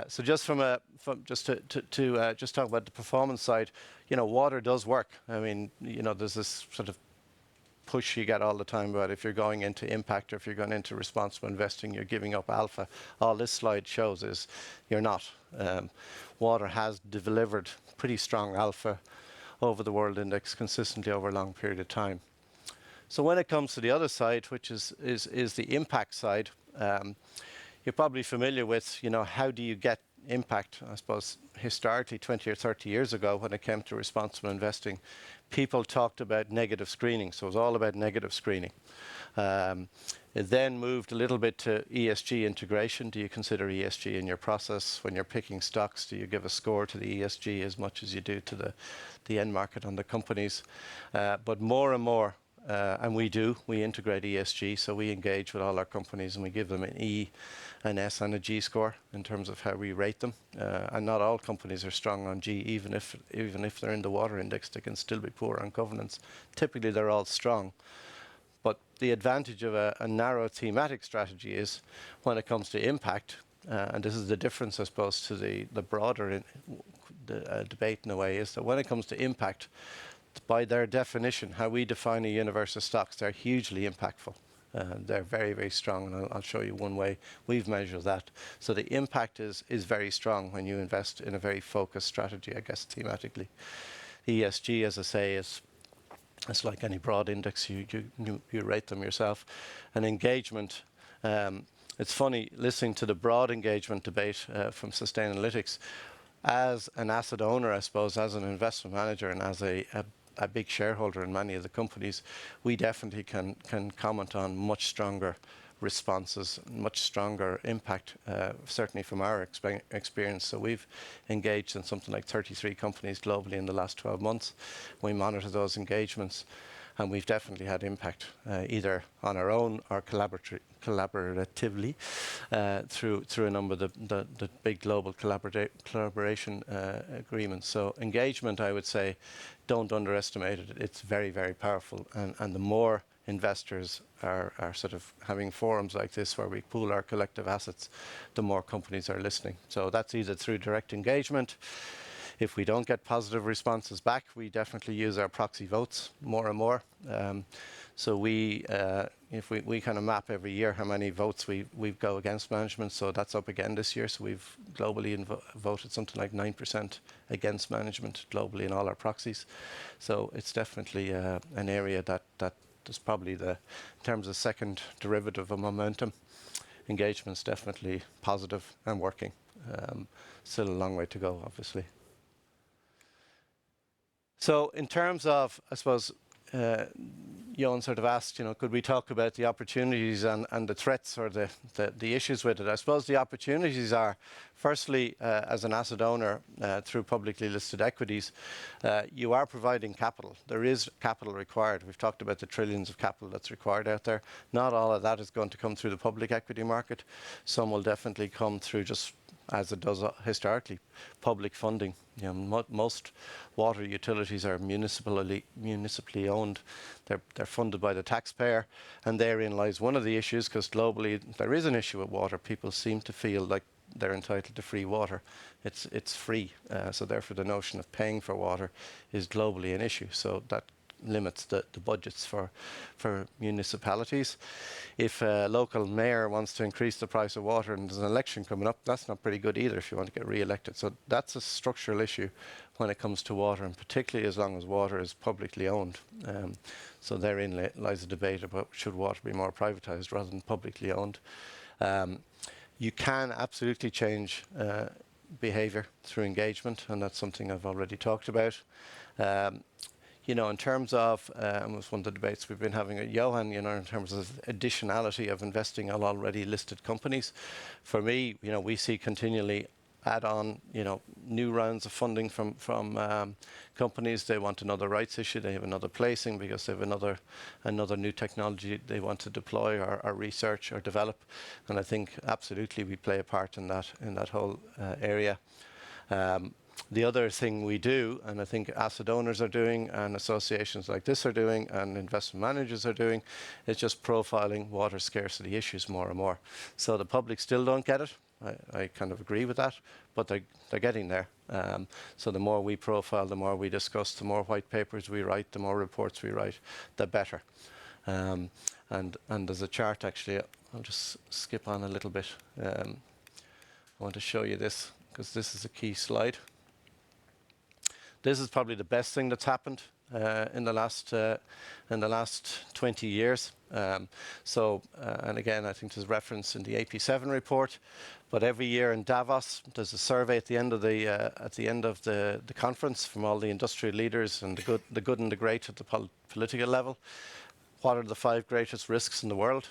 So just just talk about the performance side, water does work. I mean, there's this sort of push you get all the time about if you're going into impact or if you're going into responsible investing, you're giving up alpha. All this slide shows is you're not. Water has delivered pretty strong alpha over the world index consistently over a long period of time. So when it comes to the other side, which is the impact side, you're probably familiar with, how do you get impact? I suppose historically 20 or 30 years ago when it came to responsible investing, people talked about negative screening. So it was all about negative screening. It then moved a little bit to ESG integration. Do you consider ESG in your process? When you're picking stocks, do you give a score to the ESG as much as you do to the end market on the companies? But more and more, and we integrate ESG, so we engage with all our companies and we give them an E, an S and a G score in terms of how we rate them. And not all companies are strong on G, even if they're in the water index, they can still be poor on governance. Typically they're all strong. But the advantage of a narrow thematic strategy is when it comes to impact, and this is the difference, I suppose, to the broader debate in a way, is that when it comes to impact, by their definition, how we define a universe of stocks, they're hugely impactful. They're very, very strong, and I'll show you one way we've measured that. So the impact is very strong when you invest in a very focused strategy, I guess, thematically. ESG, as I say, it's like any broad index, you rate them yourself. And engagement, it's funny listening to the broad engagement debate from Sustainalytics. As an asset owner, I suppose, as an investment manager and as a big shareholder in many of the companies, we definitely can comment on much stronger responses, much stronger impact, certainly from our experience. So we've engaged in something like 33 companies globally in the last 12 months. We monitor those engagements, and we've definitely had impact, either on our own or collaboratively through a number of the big global collaboration agreements. So engagement, I would say, don't underestimate it. It's very, very powerful, and the more investors are sort of having forums like this where we pool our collective assets, the more companies are listening. So that's either through direct engagement. If we don't get positive responses back, we definitely use our proxy votes more and more. So we kind of map every year how many votes we go against management. So that's up again this year. So we've globally voted something like 9% against management globally in all our proxies. So it's definitely an area that is probably in terms of second derivative of momentum. Engagement's definitely positive and working. Still a long way to go, obviously. So in terms of, I suppose, Johan sort of asked, could we talk about the opportunities and the threats or the issues with it? I suppose the opportunities are, firstly, as an asset owner through publicly listed equities, you are providing capital. There is capital required. We've talked about the trillions of capital that's required out there. Not all of that is going to come through the public equity market. Some will definitely come through just, as it does historically, public funding. Most water utilities are municipally owned. They're funded by the taxpayer, and therein lies one of the issues, because globally there is an issue with water. People seem to feel like they're entitled to free water. It's free, so therefore the notion of paying for water is globally an issue. So that limits the budgets for municipalities. If a local mayor wants to increase the price of water and there's an election coming up, that's not pretty good either if you want to get re-elected. So that's a structural issue when it comes to water, and particularly as long as water is publicly owned. So therein lies a debate about should water be more privatised rather than publicly owned. You can absolutely change behaviour through engagement, and that's something I've already talked about. You know, in terms of, and it was one of the debates we've been having at Johan, you know, in terms of additionality of investing in already listed companies. For me, you know, we see continually add on, you know, new rounds of funding from companies. They want another rights issue, they have another placing because they have another new technology they want to deploy or research or develop. And I think absolutely we play a part in that whole area. The other thing we do, and I think asset owners are doing, and associations like this are doing, and investment managers are doing, is just profiling water scarcity issues more and more. So the public still don't get it. I kind of agree with that, but they're getting there. So the more we profile, the more we discuss, the more white papers we write, the more reports we write, the better. And there's a chart actually. I'll just skip on a little bit. I want to show you this because this is a key slide. This is probably the best thing that's happened in the last 20 years. And again, I think there's reference in the AP7 report. But every year in Davos, there's a survey at the end of the conference from all the industrial leaders and the good and the great at the political level. What are the 5 greatest risks in the world?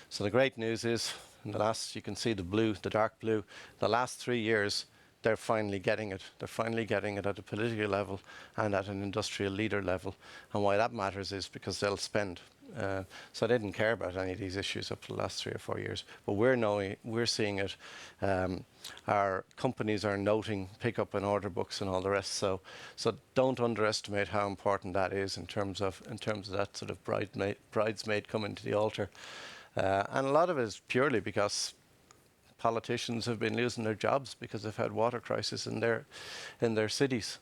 So the great news is, in the last, you can see the blue, the dark blue, the last 3 years, they're finally getting it. They're finally getting it at a political level and at an industrial leader level. And why that matters is because they'll spend. So they didn't care about any of these issues up to the last 3 or 4 years. But we're seeing it. Our companies are noting pickup in order books and all the rest. So don't underestimate how important that is in terms of that sort of bridesmaid coming to the altar. And a lot of it is purely because politicians have been losing their jobs because they've had water crisis in their cities.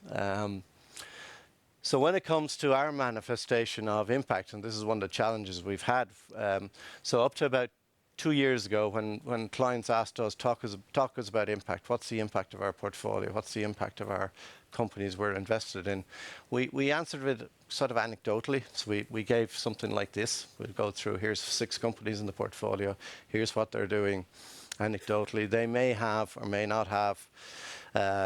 So when it comes to our manifestation of impact, and this is one of the challenges we've had, so up to about 2 years ago when clients asked us, talk us about impact, what's the impact of our portfolio, what's the impact of our companies we're invested in, we answered it sort of anecdotally. So we gave something like this. We'll go through, here's 6 companies in the portfolio, here's what they're doing anecdotally. They may have or may not have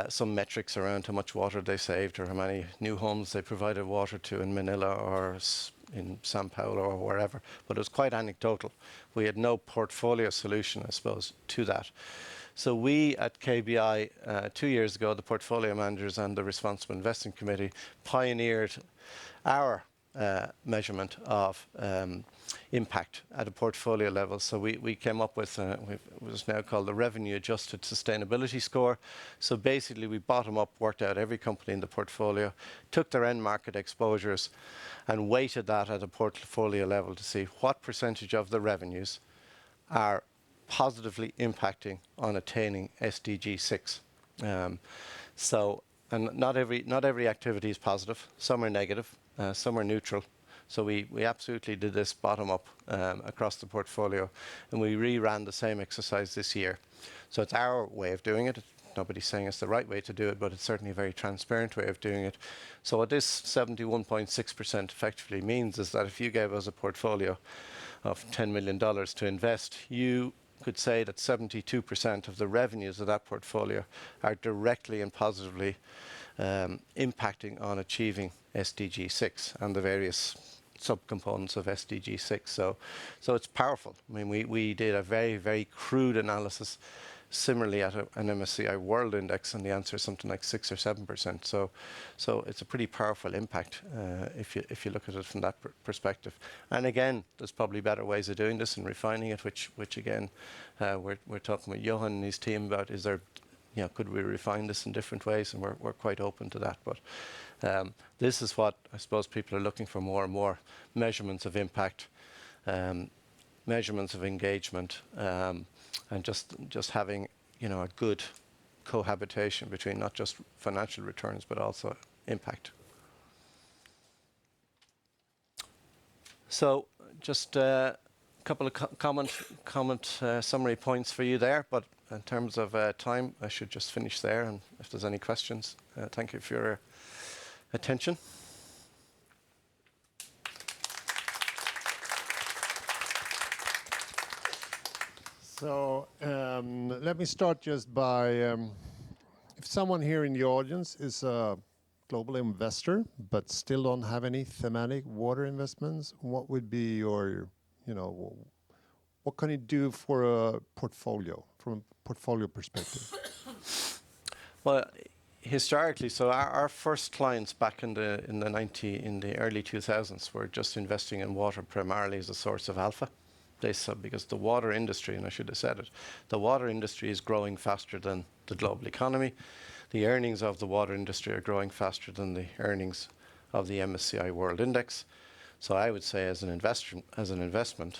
some metrics around how much water they saved or how many new homes they provided water to in Manila or in Sao Paulo or wherever, but it was quite anecdotal. We had no portfolio solution, I suppose, to that. So we at KBI 2 years ago, the portfolio managers and the responsible investing committee pioneered our measurement of impact at a portfolio level. So we came up with what's now called the revenue adjusted sustainability score. So basically we bottom up worked out every company in the portfolio, took their end market exposures and weighted that at a portfolio level to see what percentage of the revenues are positively impacting on attaining SDG 6. And not every activity is positive. Some are negative, some are neutral. So we absolutely did this bottom up across the portfolio, and we reran the same exercise this year. So it's our way of doing it. Nobody's saying it's the right way to do it, but it's certainly a very transparent way of doing it. So what this 71.6% effectively means is that if you gave us a portfolio of $10 million to invest, you could say that 72% of the revenues of that portfolio are directly and positively impacting on achieving SDG 6 and the various subcomponents of SDG 6. So it's powerful. I mean, we did a very, very crude analysis similarly at an MSCI World Index, and the answer is something like 6 or 7%. So it's a pretty powerful impact if you look at it from that perspective. And again, there's probably better ways of doing this and refining it, which again, we're talking with Johan and his team about. Is there, could we refine this in different ways? And we're quite open to that. But this is what I suppose people are looking for more and more: measurements of impact, measurements of engagement, and just having a good cohabitation between not just financial returns but also impact. So just a couple of comment summary points for you there, but in terms of time, I should just finish there, and if there's any questions, thank you for your attention. So let me start just by, if someone here in the audience is a global investor but still don't have any thematic water investments, what would be your, what can you do for a portfolio, from a portfolio perspective? Well, historically, so our first clients back in the early 2000s were just investing in water primarily as a source of alpha. They said because the water industry, and I should have said it, the water industry is growing faster than the global economy. The earnings of the water industry are growing faster than the earnings of the MSCI World Index. So I would say as an investment,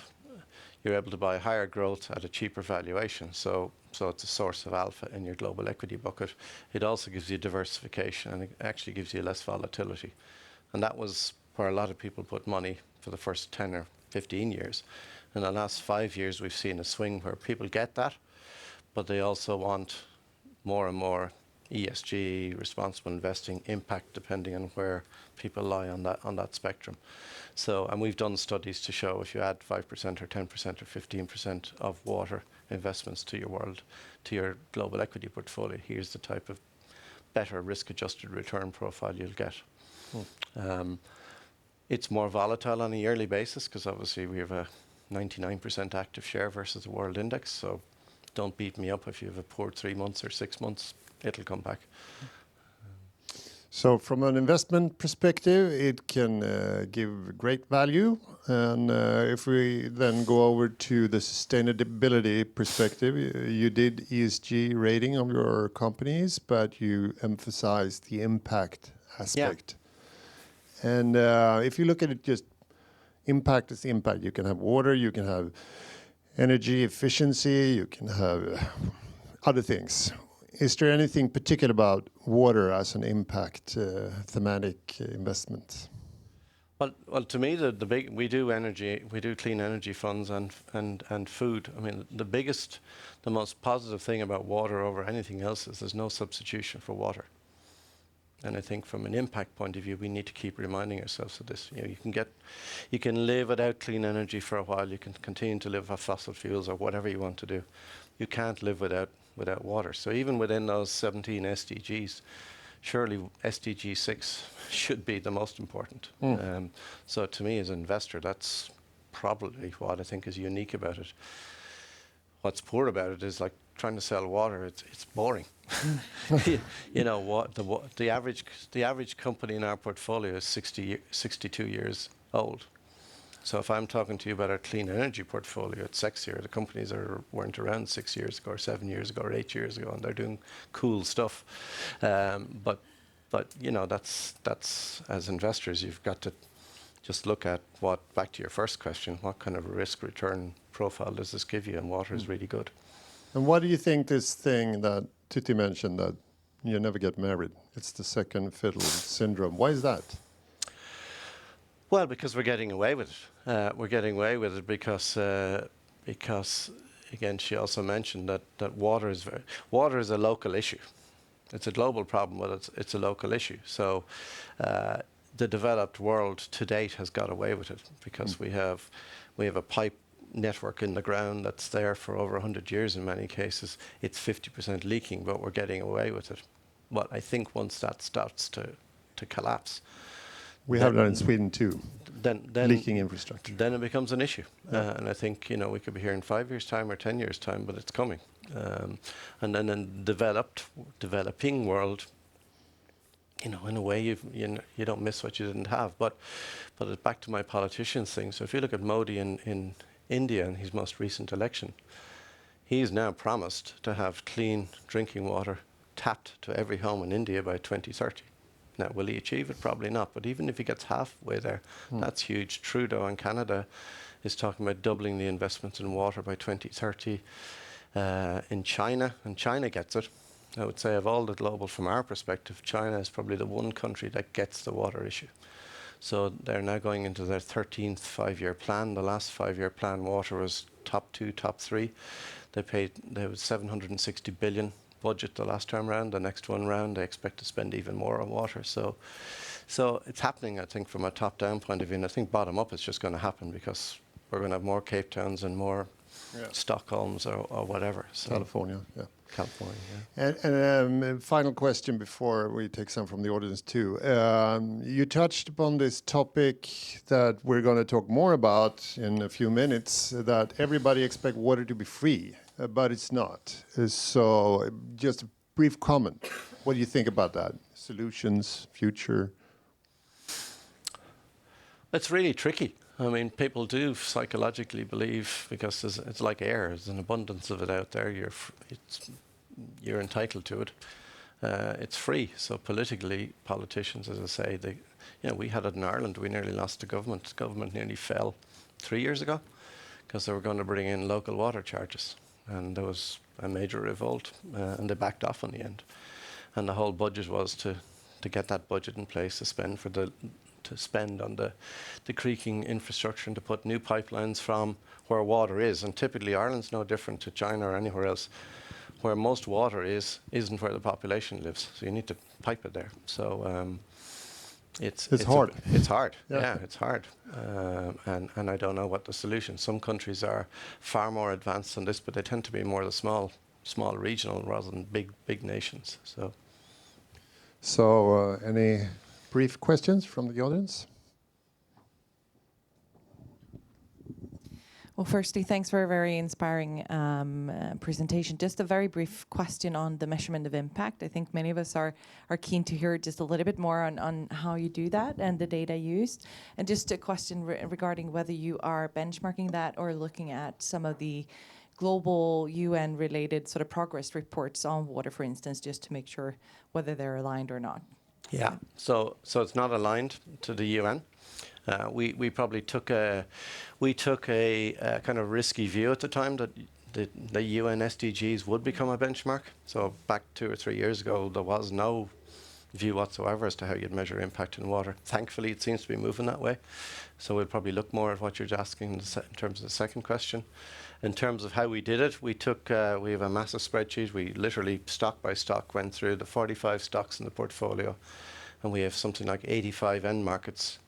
you're able to buy higher growth at a cheaper valuation. So it's a source of alpha in your global equity bucket. It also gives you diversification, and it actually gives you less volatility. And that was where a lot of people put money for the first 10 or 15 years. In the last 5 years, we've seen a swing where people get that, but they also want more and more ESG, responsible investing, impact, depending on where people lie on that spectrum. So, and we've done studies to show if you add 5% or 10% or 15% of water investments to your global equity portfolio, here's the type of better risk-adjusted return profile you'll get. It's more volatile on a yearly basis because obviously we have a 99% active share versus the world index. So don't beat me up if you have a poor 3 months or 6 months, it'll come back. So from an investment perspective, it can give great value. And if we then go over to the sustainability perspective, you did ESG rating of your companies, but you emphasize the impact aspect. Yeah. And if you look at it, just impact is impact. You can have water, you can have energy efficiency, you can have other things. Is there anything particular about water as an impact thematic investment? Well, to me, we do clean energy funds and food. I mean, the most positive thing about water over anything else is there's no substitution for water. And I think from an impact point of view, we need to keep reminding ourselves of this. You can live without clean energy for a while. You can continue to live off fossil fuels or whatever you want to do. You can't live without water. So even within those 17 SDGs, surely SDG 6 should be the most important. So to me as an investor, that's probably what I think is unique about it. What's poor about it is like trying to sell water. It's boring. The average company in our portfolio is 62 years old. So if I'm talking to you about our clean energy portfolio, it's sexier. The companies weren't around 6 years ago or 7 years ago or 8 years ago, and they're doing cool stuff. But that's as investors, you've got to just look at back to your first question, what kind of a risk return profile does this give you? And water is really good. And what do you think this thing that Tutti mentioned, that you never get married, it's the second fiddle syndrome? Why is that? Well, because we're getting away with it. We're getting away with it because again, she also mentioned that water is a local issue. It's a global problem, but it's a local issue. So the developed world to date has got away with it because we have a pipe network in the ground that's there for over 100 years in many cases. It's 50% leaking, but we're getting away with it. But I think once that starts to collapse, we have that in Sweden too. Then leaking infrastructure. Then it becomes an issue, and I think we could be here in 5 years' time or 10 years' time, but it's coming. And then in developing world, in a way you don't miss what you didn't have. But it's back to my politicians thing. So if you look at Modi in India in his most recent election, he's now promised to have clean drinking water tapped to every home in India by 2030. Now, will he achieve it? Probably not. But even if he gets halfway there, that's huge. Trudeau in Canada is talking about doubling the investments in water by 2030. In China, and China gets it. I would say of all the global, from our perspective, China is probably the one country that gets the water issue. So they're now going into their 13th 5-year plan. The last 5-year plan, water was top 2, top 3. They was 760 billion budget the last time round. The next one round, they expect to spend even more on water. So it's happening, I think, from a top-down point of view. And I think bottom-up, it's just going to happen because we're going to have more Cape Towns and more Stockholms or whatever. So California, yeah. California, yeah. And final question before we take some from the audience too. You touched upon this topic that we're going to talk more about in a few minutes, that everybody expects water to be free, but it's not. So just a brief comment. What do you think about that? Solutions, future? It's really tricky. I mean, people do psychologically believe, because it's like air, there's an abundance of it out there, you're entitled to it. It's free. So politically, politicians, as I say, we had it in Ireland. We nearly lost the government. The government nearly fell 3 years ago because they were going to bring in local water charges. And there was a major revolt, and they backed off in the end. And the whole budget was to get that budget in place to spend on the creaking infrastructure and to put new pipelines from where water is. And typically Ireland's no different to China or anywhere else. Where most water isn't where the population lives. So you need to pipe it there. So it's hard. It's hard. Yeah. Yeah, it's hard. And I don't know what the solution. Some countries are far more advanced than this, but they tend to be more the small regional rather than big nations. So any brief questions from the audience? Well, firstly, thanks for a very inspiring presentation. Just a very brief question on the measurement of impact. I think many of us are keen to hear just a little bit more on how you do that and the data used. And just a question regarding whether you are benchmarking that or looking at some of the global UN-related sort of progress reports on water, for instance, just to make sure whether they're aligned or not. Yeah. So it's not aligned to the UN. We probably took a kind of risky view at the time that the UN SDGs would become a benchmark. So back 2 or 3 years ago, there was no view whatsoever as to how you'd measure impact in water. Thankfully, it seems to be moving that way. So we'll probably look more at what you're asking in terms of the second question. In terms of how we did it, we have a massive spreadsheet. We literally stock by stock went through the 45 stocks in the portfolio, and we have something like 85 end markets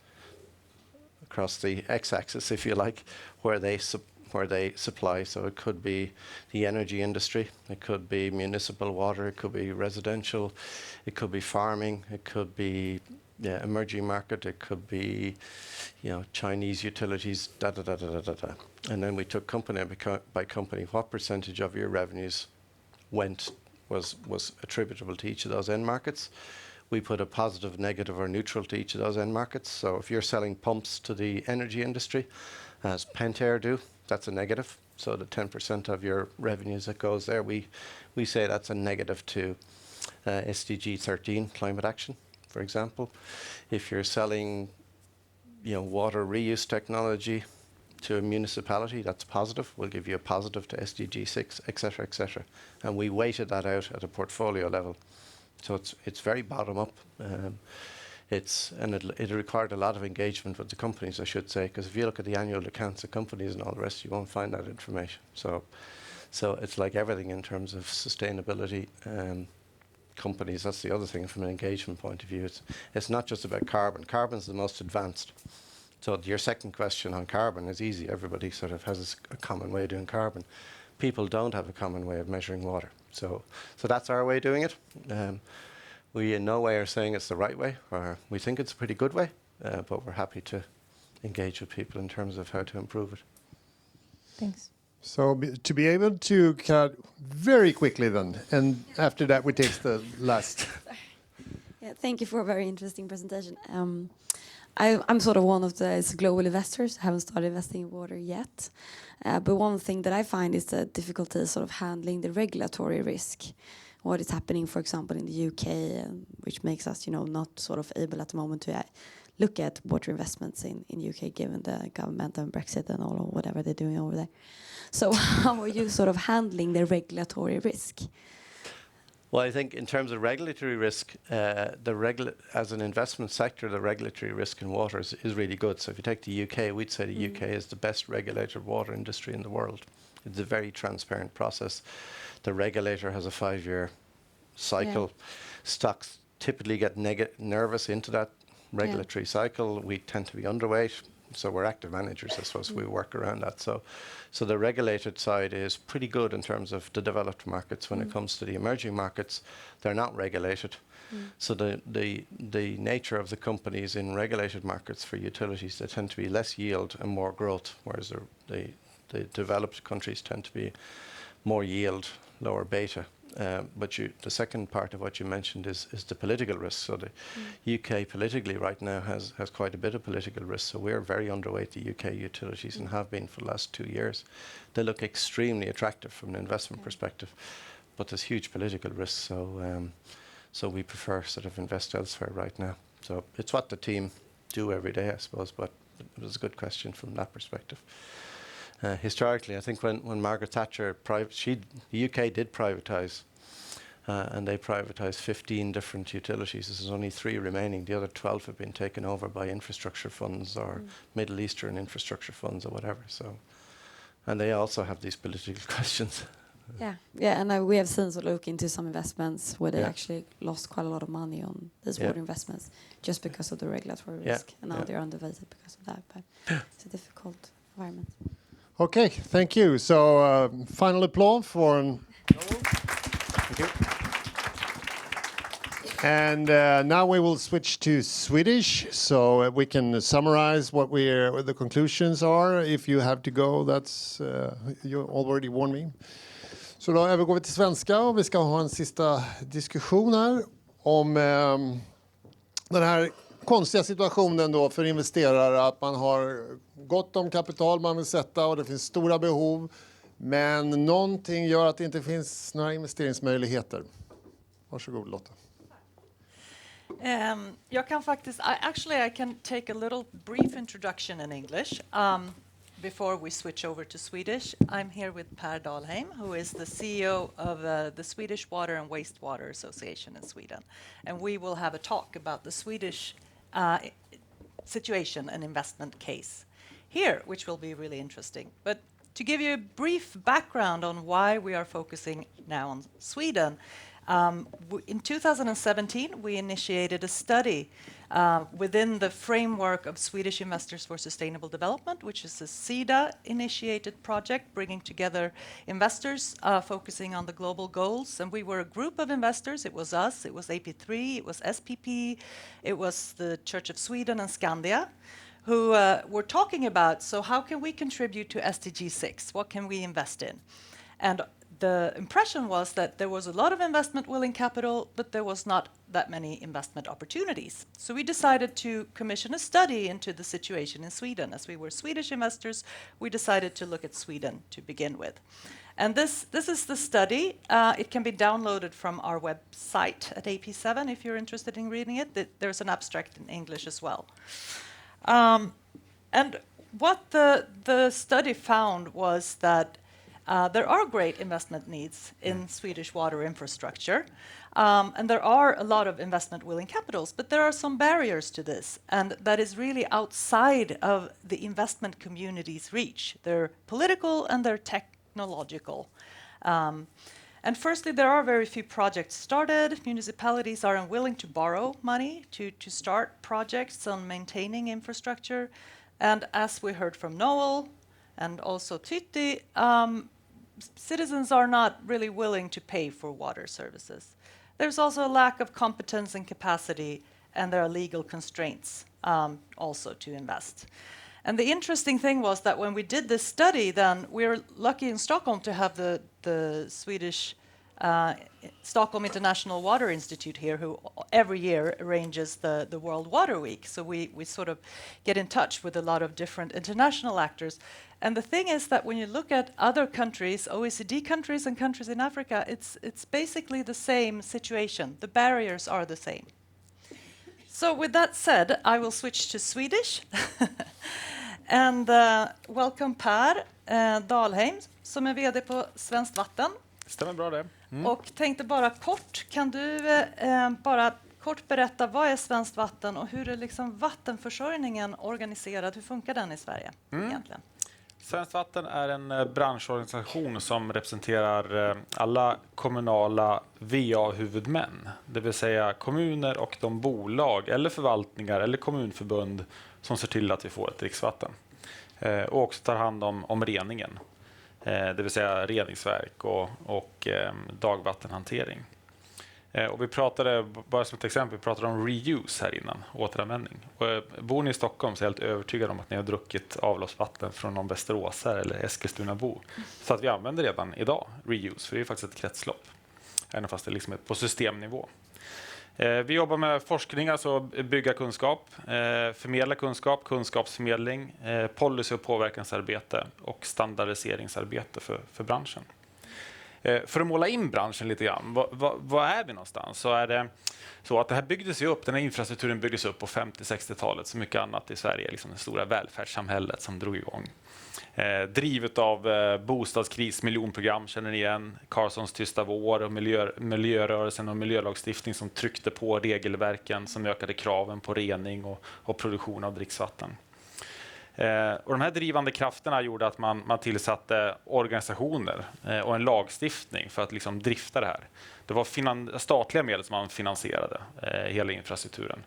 across the x-axis, if you like, where they supply. So it could be the energy industry, it could be municipal water, it could be residential, it could be farming, it could be emerging market, it could be Chinese utilities, And then we took company by company, what percentage of your revenues was attributable to each of those end markets. We put a positive, negative, or neutral to each of those end markets. So if you're selling pumps to the energy industry, as Pentair do, that's a negative. So the 10% of your revenues that goes there, we say that's a negative to SDG 13, climate action, for example. If you're selling water reuse technology to a municipality, that's positive. We'll give you a positive to SDG 6, etc., etc. And we weighted that out at a portfolio level. So it's very bottom up. It required a lot of engagement with the companies, I should say, because if you look at the annual accounts of companies and all the rest, you won't find that information. So it's like everything in terms of sustainability. Companies, that's the other thing from an engagement point of view. It's not just about carbon. Carbon's the most advanced. So your second question on carbon is easy. Everybody sort of has a common way of doing carbon. People don't have a common way of measuring water. So that's our way of doing it. We in no way are saying it's the right way, or we think it's a pretty good way, but we're happy to engage with people in terms of how to improve it. Thanks. So to be able to cut very quickly then, and after that we take the last. Yeah, thank you for a very interesting presentation. I'm sort of one of the global investors. I haven't started investing in water yet. But one thing that I find is the difficulty sort of handling the regulatory risk. What is happening, for example, in the UK, which makes us, not sort of able at the moment to look at water investments in UK, given the government and Brexit and all of whatever they're doing over there. So how are you sort of handling the regulatory risk? Well, I think in terms of regulatory risk, as an investment sector, the regulatory risk in water is really good. So if you take the UK, we'd say the UK is the best regulated water industry in the world. It's a very transparent process. The regulator has a 5-year cycle. Stocks typically get nervous into that regulatory cycle. We tend to be underweight. So we're active managers, I suppose. We work around that. So the regulated side is pretty good in terms of the developed markets. When it comes to the emerging markets, they're not regulated. So the nature of the companies in regulated markets for utilities, they tend to be less yield and more growth, whereas the developed countries tend to be more yield, lower beta. But the second part of what you mentioned is the political risk. So the UK politically right now has quite a bit of political risk. So we're very underweight the UK utilities and have been for the last 2 years. They look extremely attractive from an investment perspective, but there's huge political risk. So we prefer sort of invest elsewhere right now. So it's what the team do every day, I suppose, but it was a good question from that perspective. Historically, I think when Margaret Thatcher, the UK did privatise, and they privatised 15 different utilities. There's only 3 remaining. The other 12 have been taken over by infrastructure funds or Middle Eastern infrastructure funds or whatever. So, and they also have these political questions. And we have seen sort of look into some investments where they actually lost quite a lot of money on these water investments just because of the regulatory risk, and now they're underweighted because of that. But it's a difficult environment. Okay, thank you. So final applause for Thank you. And now we will switch to Swedish, so we can summarize what the conclusions are. If you have to go, that's you already warned me. Så då övergår vi till svenska och vi ska ha en sista diskussion här om den här konstiga situationen då för investerare, att man har gott om kapital man vill sätta och det finns stora behov, men någonting gör att det inte finns några investeringsmöjligheter. Varsågod Lotta. Jag kan faktiskt, I can take a little brief introduction in English before we switch over to Swedish. I'm here with Per Dahlheim, who is the CEO of the Swedish Water and Wastewater Association in Sweden. And we will have a talk about the Swedish situation and investment case here, which will be really interesting. But to give you a brief background on why we are focusing now on Sweden, in 2017, we initiated a study within the framework of Swedish Investors for Sustainable Development, which is a SIDA-initiated project bringing together investors focusing on the global goals. And we were a group of investors. It was us, it was AP3, it was SPP, it was the Church of Sweden and Skandia, who were talking about, so how can we contribute to SDG 6? What can we invest in? And the impression was that there was a lot of investment-willing capital, but there was not that many investment opportunities. So we decided to commission a study into the situation in Sweden. As we were Swedish investors, we decided to look at Sweden to begin with. And this is the study. It can be downloaded from our website at AP7 if you're interested in reading it. There's an abstract in English as well. And what the study found was that there are great investment needs in Swedish water infrastructure, and there are a lot of investment-willing capitals, but there are some barriers to this, and that is really outside of the investment community's reach. They're political and they're technological. And firstly, there are very few projects started. Municipalities are unwilling to borrow money to start projects on maintaining infrastructure. And as we heard from Noel and also Tytti, citizens are not really willing to pay for water services. There's also a lack of competence and capacity, and there are legal constraints also to invest. And the interesting thing was that when we did this study, then we were lucky in Stockholm to have the Swedish Stockholm International Water Institute here, who every year arranges the World Water Week. So we sort of get in touch with a lot of different international actors. And the thing is that when you look at other countries, OECD countries and countries in Africa, it's basically the same situation. The barriers are the same. So with that said, I will switch to Swedish. And welcome Per Dahlheim, som är VD på Svenskt Vatten. Stämmer bra det. Och tänkte bara kort, kan du bara kort berätta vad är Svenskt Vatten och hur är liksom vattenförsörjningen organiserad? Hur funkar den i Sverige egentligen? Svenskt Vatten är en branschorganisation som representerar alla kommunala VA-huvudmän. Det vill säga kommuner och de bolag eller förvaltningar eller kommunförbund som ser till att vi får ett dricksvatten. Och också tar hand om reningen. Det vill säga reningsverk och dagvattenhantering. Och vi pratade, bara som ett exempel, vi pratade om reuse här innan, återanvändning. Och bor ni i Stockholm så är jag helt övertygad om att ni har druckit avloppsvatten från någon västeråsare eller Eskilstunabo. Så att vi använder redan idag reuse, för det är faktiskt ett kretslopp. Även fast det liksom är på systemnivå. Vi jobbar med forskning, alltså bygga kunskap, förmedla kunskap, kunskapsförmedling, policy- och påverkansarbete och standardiseringsarbete för branschen. För att måla in branschen lite grann, vad är vi någonstans? Så är det så att det här byggdes ju upp, den här infrastrukturen byggdes upp på 50-60-talet, så mycket annat i Sverige, liksom det stora välfärdssamhället som drog igång. Drivet av bostadskris, miljonprogram känner ni igen, Carlssons tysta vår och miljörörelsen och miljölagstiftning som tryckte på regelverken som ökade kraven på rening och produktion av dricksvatten. Och de här drivande krafterna gjorde att man tillsatte organisationer och en lagstiftning för att liksom drifta det här. Det var statliga medel som man finansierade hela infrastrukturen.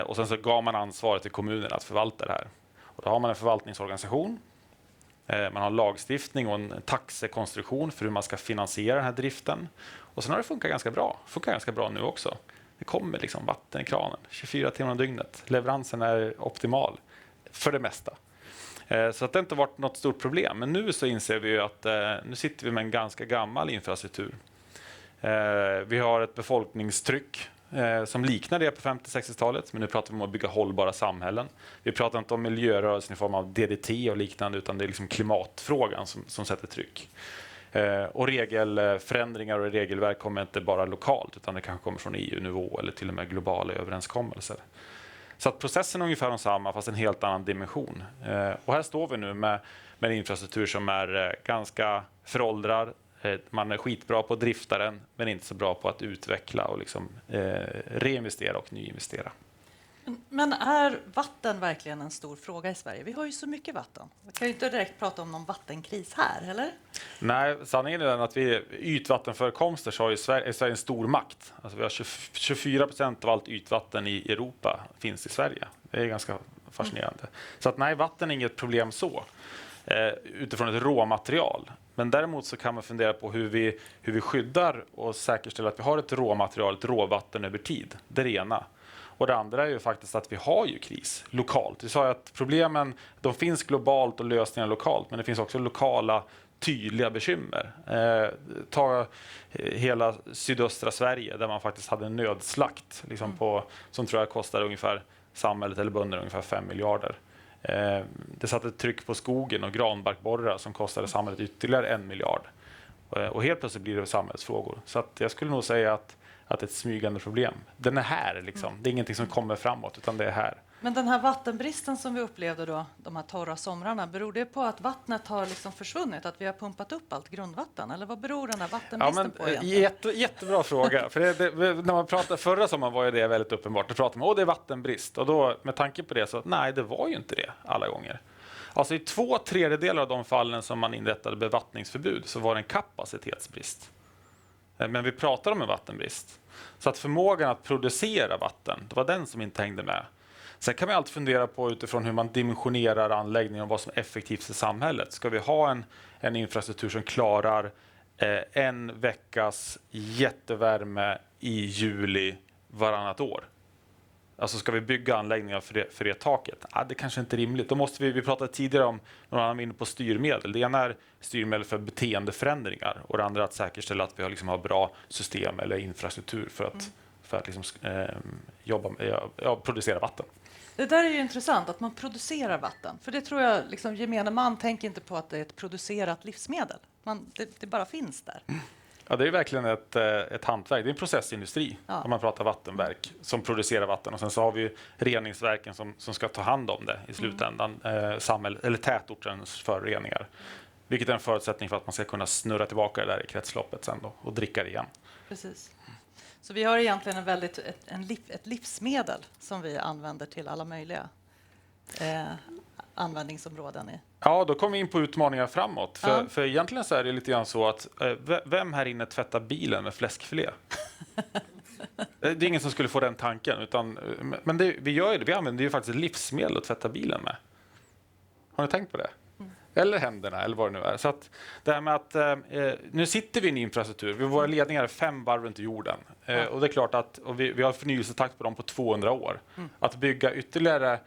Och sen så gav man ansvaret till kommunerna att förvalta det här. Och då har man en förvaltningsorganisation, man har lagstiftning och en taxekonstruktion för hur man ska finansiera den här driften. Och sen har det funkat ganska bra. Funkar ganska bra nu också. Det kommer liksom vatten i kranen 24 timmar om dygnet. Leveransen är optimal. För det mesta. Så att det inte varit något stort problem. Men nu så inser vi ju att nu sitter vi med en ganska gammal infrastruktur. Vi har ett befolkningstryck som liknar det på 50-60-talet. Men nu pratar vi om att bygga hållbara samhällen. Vi pratar inte om miljörörelsen i form av DDT och liknande, utan det är liksom klimatfrågan som sätter tryck. Och regelförändringar och regelverk kommer inte bara lokalt, utan det kanske kommer från EU-nivå eller till och med globala överenskommelser. Så att processen är ungefär densamma, fast en helt annan dimension. Och här står vi nu med en infrastruktur som är ganska föråldrad. Man är skitbra på att drifta den, men inte så bra på att utveckla och liksom, reinvestera och nyinvestera. Men är vatten verkligen en stor fråga i Sverige? Vi har ju så mycket vatten. Vi kan ju inte direkt prata om någon vattenkris här, eller? Nej, sanningen är den att ytvattenförekomster så är Sverige en stor makt. Alltså vi har 24% av allt ytvatten i Europa finns i Sverige. Det är ganska fascinerande. Så att nej, vatten är inget problem så, utifrån ett råmaterial. Men däremot så kan man fundera på hur vi skyddar och säkerställer att vi har ett råmaterial, ett råvatten över tid. Det är det ena. Och det andra är ju faktiskt att vi har ju kris lokalt. Vi sa att problemen, de finns globalt och lösningar lokalt, men det finns också lokala tydliga bekymmer. Ta hela sydöstra Sverige där man faktiskt hade en nödslakt liksom som tror jag kostade ungefär samhället eller bönder ungefär 5 miljarder. Det satte ett tryck på skogen och granbarkborrar som kostade samhället ytterligare 1 miljard. Och helt plötsligt blir det samhällsfrågor. Så att jag skulle nog säga att det är ett smygande problem. Den är här liksom. Det är ingenting som kommer framåt, utan det är här. Men den här vattenbristen som vi upplevde då, de här torra somrarna, beror det på att vattnet har liksom försvunnit? Att vi har pumpat upp allt grundvatten? Eller vad beror den här vattenbristen på egentligen? Jättebra fråga. För när man pratade förra sommaren var ju det väldigt uppenbart. Då pratade man det är vattenbrist. Och då med tanke på det så nej, det var ju inte det alla gånger. Alltså i 2/3 av de fallen som man inrättade bevattningsförbud så var det en kapacitetsbrist. Men vi pratar om en vattenbrist. Så att förmågan att producera vatten, det var den som inte hängde med. Sen kan man alltid fundera på utifrån hur man dimensionerar anläggningen och vad som är effektivt i samhället. Ska vi ha en infrastruktur som klarar en veckas jättevärme i juli varannat år? Alltså ska vi bygga anläggningar för det taket? Det kanske inte är rimligt. Då måste vi pratade tidigare om någon annan inne på styrmedel. Det ena är styrmedel för beteendeförändringar och det andra är att säkerställa att vi liksom har bra system eller infrastruktur för att liksom, producera vatten. Det där är ju intressant, att man producerar vatten. För det tror jag, liksom, gemene man tänker inte på att det är ett producerat livsmedel. Det bara finns där. Ja, det är verkligen ett hantverk. Det är en processindustri om man pratar vattenverk som producerar vatten. Och sen så har vi reningsverken som ska ta hand om det i slutändan. Samhället, eller tätortens föroreningar. Vilket är en förutsättning för att man ska kunna snurra tillbaka det där i kretsloppet sen då, och dricka det igen. Precis. Så vi har egentligen ett livsmedel som vi använder till alla möjliga användningsområden. Ja, då kommer vi in på utmaningar framåt. För egentligen så är det lite grann så att vem här inne tvättar bilen med fläskfilé? Det är ingen som skulle få den tanken. Men vi använder ju faktiskt livsmedel att tvätta bilen med. Har ni tänkt på det? Eller händerna, eller vad det nu är. Så att det här med att nu sitter vi i en infrastruktur. Våra ledningar är 5 varv runt jorden. Och det är klart att vi har förnyelsetakt på dem på 200 år. Att bygga ytterligare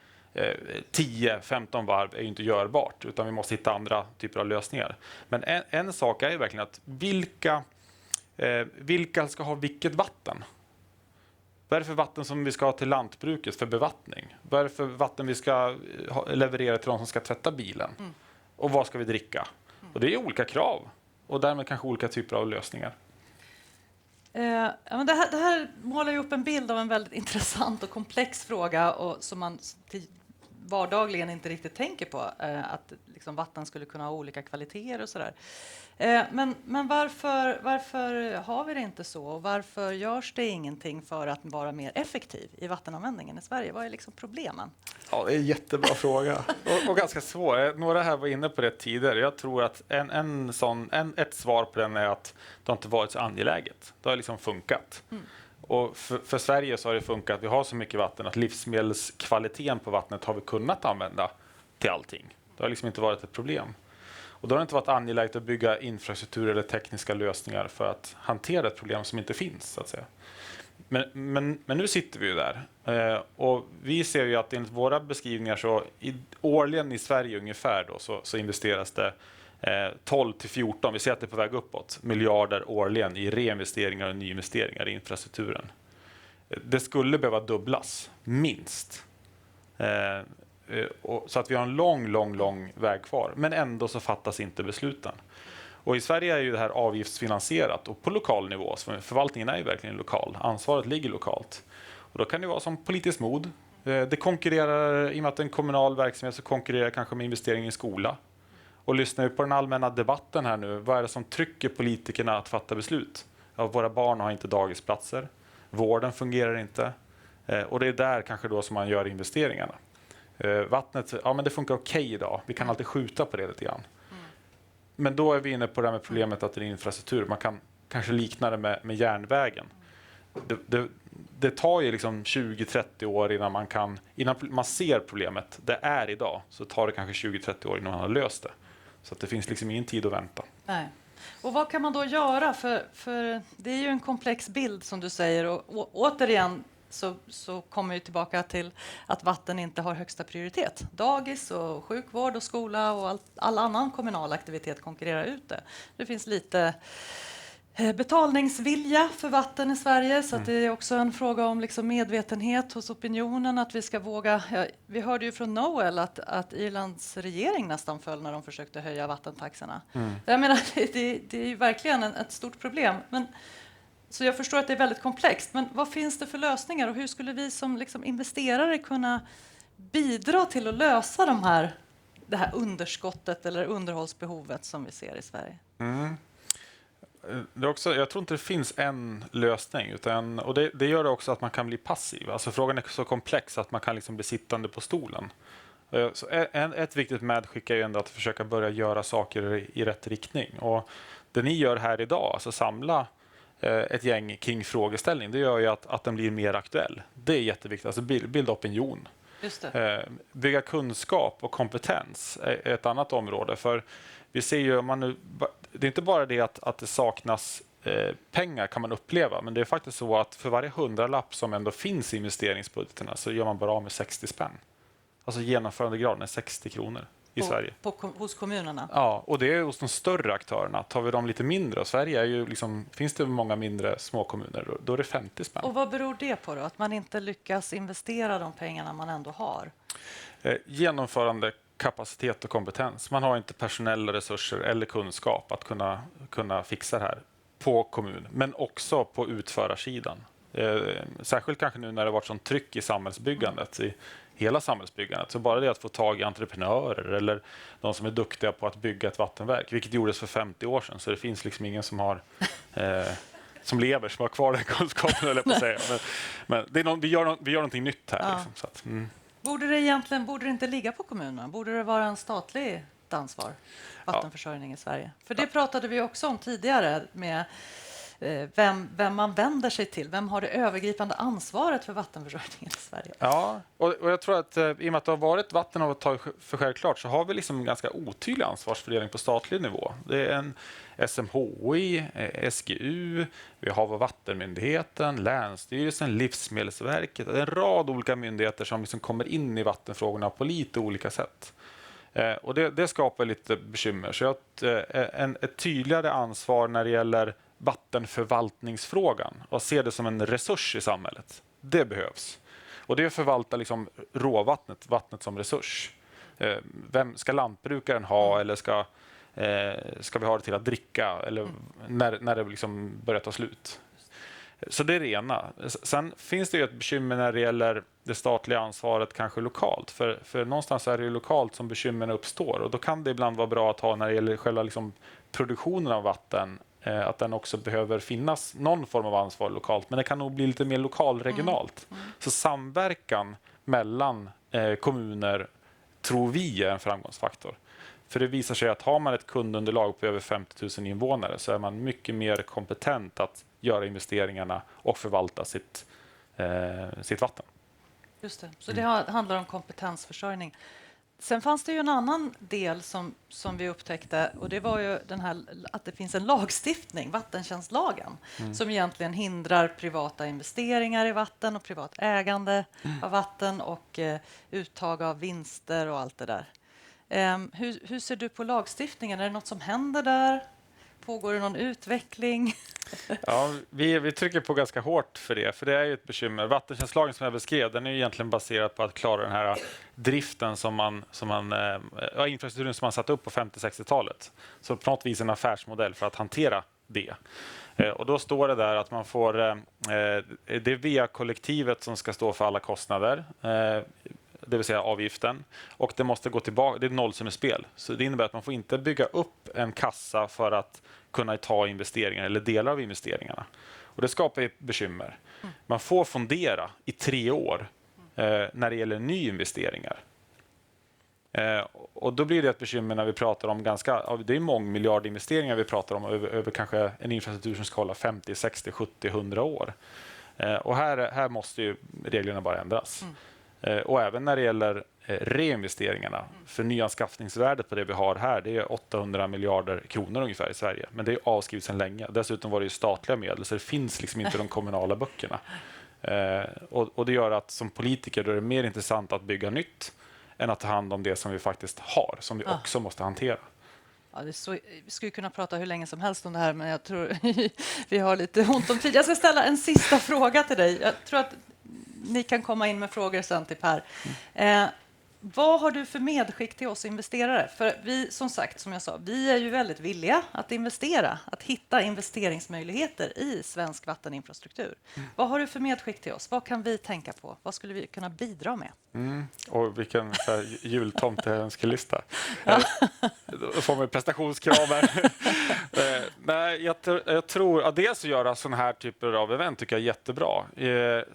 10-15 varv är ju inte görbart, utan vi måste hitta andra typer av lösningar. Men en sak är ju verkligen att vilka ska ha vilket vatten? Vad är det för vatten som vi ska ha till lantbruket för bevattning? Vad är det för vatten vi ska leverera till de som ska tvätta bilen? Och vad ska vi dricka? Och det är olika krav och därmed kanske olika typer av lösningar. Men det här målar ju upp en bild av en väldigt intressant och komplex fråga och som man vardagligen inte riktigt tänker på, att liksom vatten skulle kunna ha olika kvaliteter och sådär. Men varför har vi det inte så? Och varför görs det ingenting för att vara mer effektiv i vattenanvändningen i Sverige? Vad är liksom problemen? Ja, det är en jättebra fråga och ganska svår. Några här var inne på det tidigare. Jag tror att ett svar på den är att det inte varit så angeläget. Det har liksom funkat. Och för Sverige så har det funkat att vi har så mycket vatten att livsmedelskvaliteten på vattnet har vi kunnat använda till allting. Det har liksom inte varit ett problem. Och då har det inte varit angeläget att bygga infrastruktur eller tekniska lösningar för att hantera ett problem som inte finns, så att säga. Men nu sitter vi ju där. Och vi ser ju att enligt våra beskrivningar så årligen i Sverige ungefär då, så investeras det 12-14, vi ser att det är på väg uppåt, miljarder årligen i reinvesteringar och nyinvesteringar i infrastrukturen. Det skulle behöva dubblas, minst. Så att vi har en lång väg kvar. Men ändå så fattas inte besluten. Och i Sverige är ju det här avgiftsfinansierat och på lokal nivå. Så förvaltningen är ju verkligen lokal. Ansvaret ligger lokalt. Och då kan det vara som politiskt mod. Det konkurrerar, i och med att det är en kommunal verksamhet så konkurrerar kanske med investering i skola. Och lyssnar vi på den allmänna debatten här nu, vad är det som trycker politikerna att fatta beslut? Ja, våra barn har inte dagisplatser. Vården fungerar inte. Och det är där kanske då som man gör investeringarna. Vattnet, ja men det funkar okej idag. Vi kan alltid skjuta på det lite grann. Men då är vi inne på det här med problemet att det är infrastruktur. Man kan kanske likna det med järnvägen. Det tar ju liksom 20-30 år innan man ser problemet. Det är idag. Så tar det kanske 20-30 år innan man har löst det. Så att det finns liksom ingen tid att vänta. Nej. Och vad kan man då göra? För det är ju en komplex bild som du säger. Och återigen så kommer vi tillbaka till att vatten inte har högsta prioritet. Dagis och sjukvård och skola och all annan kommunal aktivitet konkurrerar ut det. Det finns lite betalningsvilja för vatten i Sverige, så att det är också en fråga om liksom medvetenhet hos opinionen, att vi ska våga. Vi hörde ju från Noel att Irlands regering nästan föll när de försökte höja vattentaxorna. Jag menar, det är ju verkligen ett stort problem. Så jag förstår att det är väldigt komplext, men vad finns det för lösningar och hur skulle vi som liksom investerare kunna bidra till att lösa det här underskottet eller underhållsbehovet som vi ser i Sverige? Det är också, jag tror inte det finns en lösning, och det gör det också att man kan bli passiv. Alltså frågan är så komplex att man kan liksom bli sittande på stolen. Så ett viktigt medskick är ju ändå att försöka börja göra saker i rätt riktning. Och det ni gör här idag, alltså samla ett gäng kring frågeställning, det gör ju att den blir mer aktuell. Det är jätteviktigt, alltså bilda opinion. Just det. Bygga kunskap och kompetens är ett annat område. För vi ser ju, det är inte bara det att det saknas pengar kan man uppleva, men det är faktiskt så att för varje 100-lapp som ändå finns i investeringsbudgeterna så gör man bara av med 60 spänn. Alltså genomförandegraden är 60 kronor i Sverige. Hos kommunerna? Ja, och det är hos de större aktörerna. Tar vi dem lite mindre, och Sverige är ju liksom, finns det många mindre små kommuner, då är det 50 spänn. Och vad beror det på då? Att man inte lyckas investera de pengarna man ändå har? Genomförande kapacitet och kompetens. Man har inte personella resurser eller kunskap att kunna fixa det här på kommun, men också på utförarsidan. Särskilt kanske nu när det varit sånt tryck i samhällsbyggandet i hela samhällsbyggandet. Så bara det att få tag i entreprenörer eller de som är duktiga på att bygga ett vattenverk, vilket gjordes för 50 år sedan, så det finns liksom ingen som har som lever, som har kvar den kunskapen, eller på att säga. Men det är vi gör någonting nytt här. Ja. Liksom, så att, Borde det inte ligga på kommunerna? Borde det vara en statlig ansvar, vattenförsörjning i Sverige? För det pratade vi också om tidigare med vem man vänder sig till. Vem har det övergripande ansvaret för vattenförsörjningen i Sverige? Ja, och jag tror att i och med att det har varit vatten och tagit för självklart, så har vi liksom en ganska otydlig ansvarsfördelning på statlig nivå. Det är en SMHI, SGU, vi har Vattenmyndigheten, Länsstyrelsen, Livsmedelsverket. Det är en rad olika myndigheter som liksom kommer in i vattenfrågorna på lite olika sätt. Och det skapar lite bekymmer. Så ett tydligare ansvar när det gäller vattenförvaltningsfrågan och se det som en resurs i samhället. Det behövs. Och det är att förvalta liksom vattnet som resurs. Vem ska lantbrukaren ha, eller ska vi ha det till att dricka, eller när det liksom börjar ta slut? Så det är det ena. Sen finns det ju ett bekymmer när det gäller det statliga ansvaret kanske lokalt. För någonstans är det ju lokalt som bekymren uppstår. Och då kan det ibland vara bra att ha när det gäller själva liksom produktionen av vatten, att den också behöver finnas någon form av ansvar lokalt. Men det kan nog bli lite mer lokalregionalt. Så samverkan mellan kommuner tror vi är en framgångsfaktor. För det visar sig att har man ett kundunderlag på över 50 000 invånare, så är man mycket mer kompetent att göra investeringarna och förvalta sitt vatten. Just det. Så det handlar om kompetensförsörjning. Sen fanns det ju en annan del som vi upptäckte, och det var ju att det finns en lagstiftning, vattentjänstlagen, som egentligen hindrar privata investeringar i vatten och privat ägande av vatten och uttag av vinster och allt det där. Hur ser du på lagstiftningen? Är det något som händer där? Pågår det någon utveckling? Ja, vi trycker på ganska hårt för det är ju ett bekymmer. Vattentjänstlagen som jag beskrev, den är ju egentligen baserad på att klara den här driften infrastrukturen som man satt upp på 50-60-talet. Så på något vis en affärsmodell för att hantera det. Och då står det där att man får, det är VA-kollektivet som ska stå för alla kostnader, det vill säga avgiften, och det måste gå tillbaka, det är nollsummespel. Så det innebär att man får inte bygga upp en kassa för att kunna ta investeringar eller delar av investeringarna. Och det skapar ju bekymmer. Man får fondera i 3 år när det gäller nyinvesteringar. Och då blir det ett bekymmer när vi pratar om det är mångmiljardinvesteringar vi pratar om över kanske en infrastruktur som ska hålla 50, 60, 70, 100 år. Och här måste ju reglerna bara ändras. Och även när det gäller reinvesteringarna, för nyanskaffningsvärdet på det vi har här, det är 800 miljarder kronor ungefär i Sverige. Men det är avskrivet sedan länge. Dessutom var det ju statliga medel, så det finns liksom inte de kommunala böckerna. Och det gör att som politiker då är det mer intressant att bygga nytt än att ta hand om det som vi faktiskt har, som vi också måste hantera. Ja, vi skulle kunna prata hur länge som helst om det här, men jag tror vi har lite ont om tid. Jag ska ställa en sista fråga till dig. Jag tror att ni kan komma in med frågor sen till Per. Vad har du för medskick till oss investerare? För vi, som sagt, som jag sa, vi är ju väldigt villiga att investera, att hitta investeringsmöjligheter i svensk vatteninfrastruktur. Vad har du för medskick till oss? Vad kan vi tänka på? Vad skulle vi kunna bidra med? Och vilken jultomteönskelista. Då får man prestationskrav här. Nej, jag tror att dels att göra sådana här typer av event tycker jag är jättebra.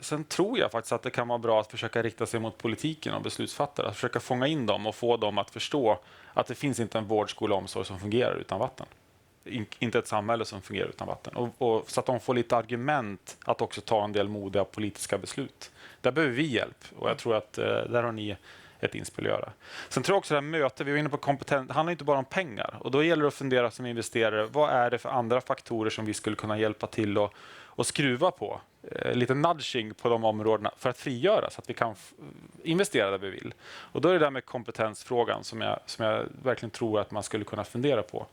Sen tror jag faktiskt att det kan vara bra att försöka rikta sig mot politiken och beslutsfattare. Att försöka fånga in dem och få dem att förstå att det finns inte en vård, skola och omsorg som fungerar utan vatten. Inte ett samhälle som fungerar utan vatten. Och så att de får lite argument att också ta en del modiga politiska beslut. Där behöver vi hjälp, och jag tror att där har ni ett inspel att göra. Sen tror jag också att det här mötet, vi var inne på kompetens, det handlar inte bara om pengar. Och då gäller det att fundera som investerare, vad är det för andra faktorer som vi skulle kunna hjälpa till och skruva på? Lite nudging på de områdena för att frigöra så att vi kan investera där vi vill. Och då är det där med kompetensfrågan som jag verkligen tror att man skulle kunna fundera på.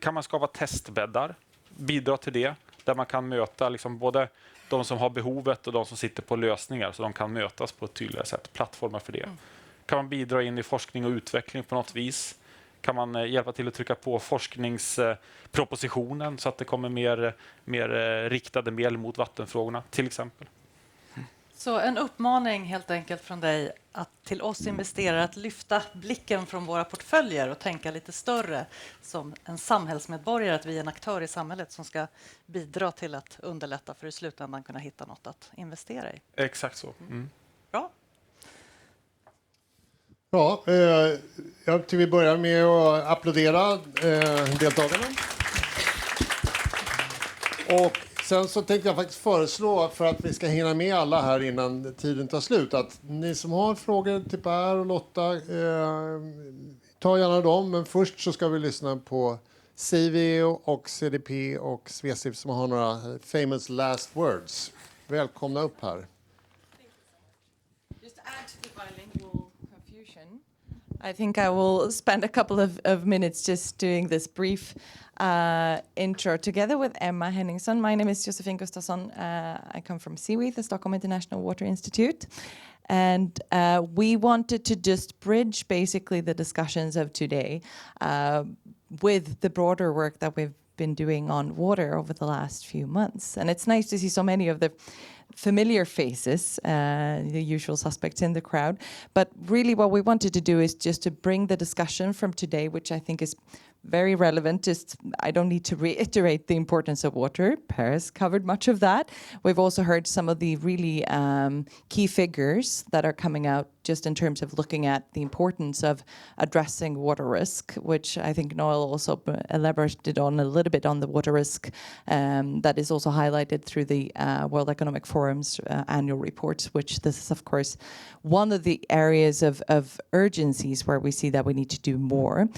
Kan man skapa testbäddar, bidra till det, där man kan möta liksom både de som har behovet och de som sitter på lösningar, så de kan mötas på ett tydligare sätt, plattformar för det. Kan man bidra in i forskning och utveckling på något vis? Kan man hjälpa till att trycka på forskningspropositionen så att det kommer mer riktade medel mot vattenfrågorna till exempel? Så en uppmaning helt enkelt från dig till oss investerare att lyfta blicken från våra portföljer och tänka lite större som en samhällsmedborgare, att vi är en aktör i samhället som ska bidra till att underlätta för i slutändan kunna hitta något att investera i. Exakt så. Bra. Ja, jag tycker vi börjar med att applådera deltagarna. Och sen så tänkte jag faktiskt föreslå, för att vi ska hinna med alla här innan tiden tar slut, att ni som har frågor till Per och Lotta, ta gärna dem. Men först så ska vi lyssna på CV och CDP och Svesif som har några famous last words. Välkomna upp här. Just to add to the bilingual confusion, I think I will spend a couple of minutes just doing this brief intro together with Emma Henningsson. My name is Josefin Gustafsson. I come from SIWI, the Stockholm International Water Institute. And we wanted to just bridge basically the discussions of today with the broader work that we've been doing on water over the last few months. And it's nice to see so many of the familiar faces, the usual suspects in the crowd. But really what we wanted to do is just to bring the discussion from today, which I think is very relevant. Just I don't need to reiterate the importance of water. Paris covered much of that. We've also heard some of the really key figures that are coming out just in terms of looking at the importance of addressing water risk, which I think Noel also elaborated on a little bit on the water risk that is also highlighted through the World Economic Forum's annual reports, which this is, of course, one of the areas of urgencies where we see that we need to do more.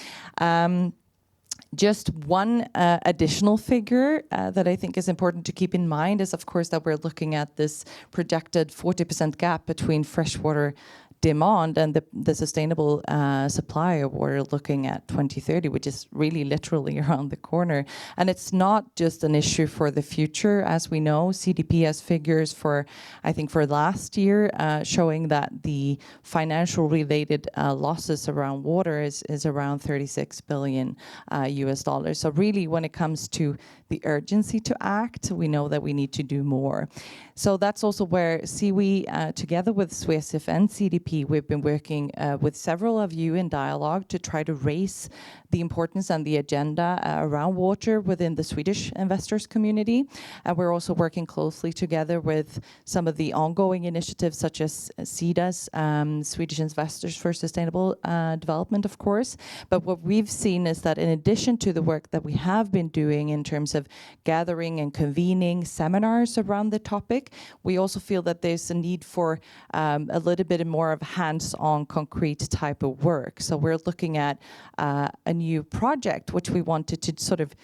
Just one additional figure that I think is important to keep in mind is, of course, that we're looking at this projected 40% gap between freshwater demand and the sustainable supply of water looking at 2030, which is really literally around the corner. And it's not just an issue for the future. As we know, CDP has figures for, I think, for last year showing that the financial related losses around water is around $36 billion US dollars. So really, when it comes to the urgency to act, we know that we need to do more. So that's also where SIWI, together with Svesif and CDP, we've been working with several of you in dialogue to try to raise the importance and the agenda around water within the Swedish investors community. And we're also working closely together with some of the ongoing initiatives such as SIDA's, Swedish Investors for Sustainable Development, of course. But what we've seen is that in addition to the work that we have been doing in terms of gathering and convening seminars around the topic, we also feel that there's a need for a little bit more of hands-on concrete type of work. So we're looking at a new project which we wanted to sort of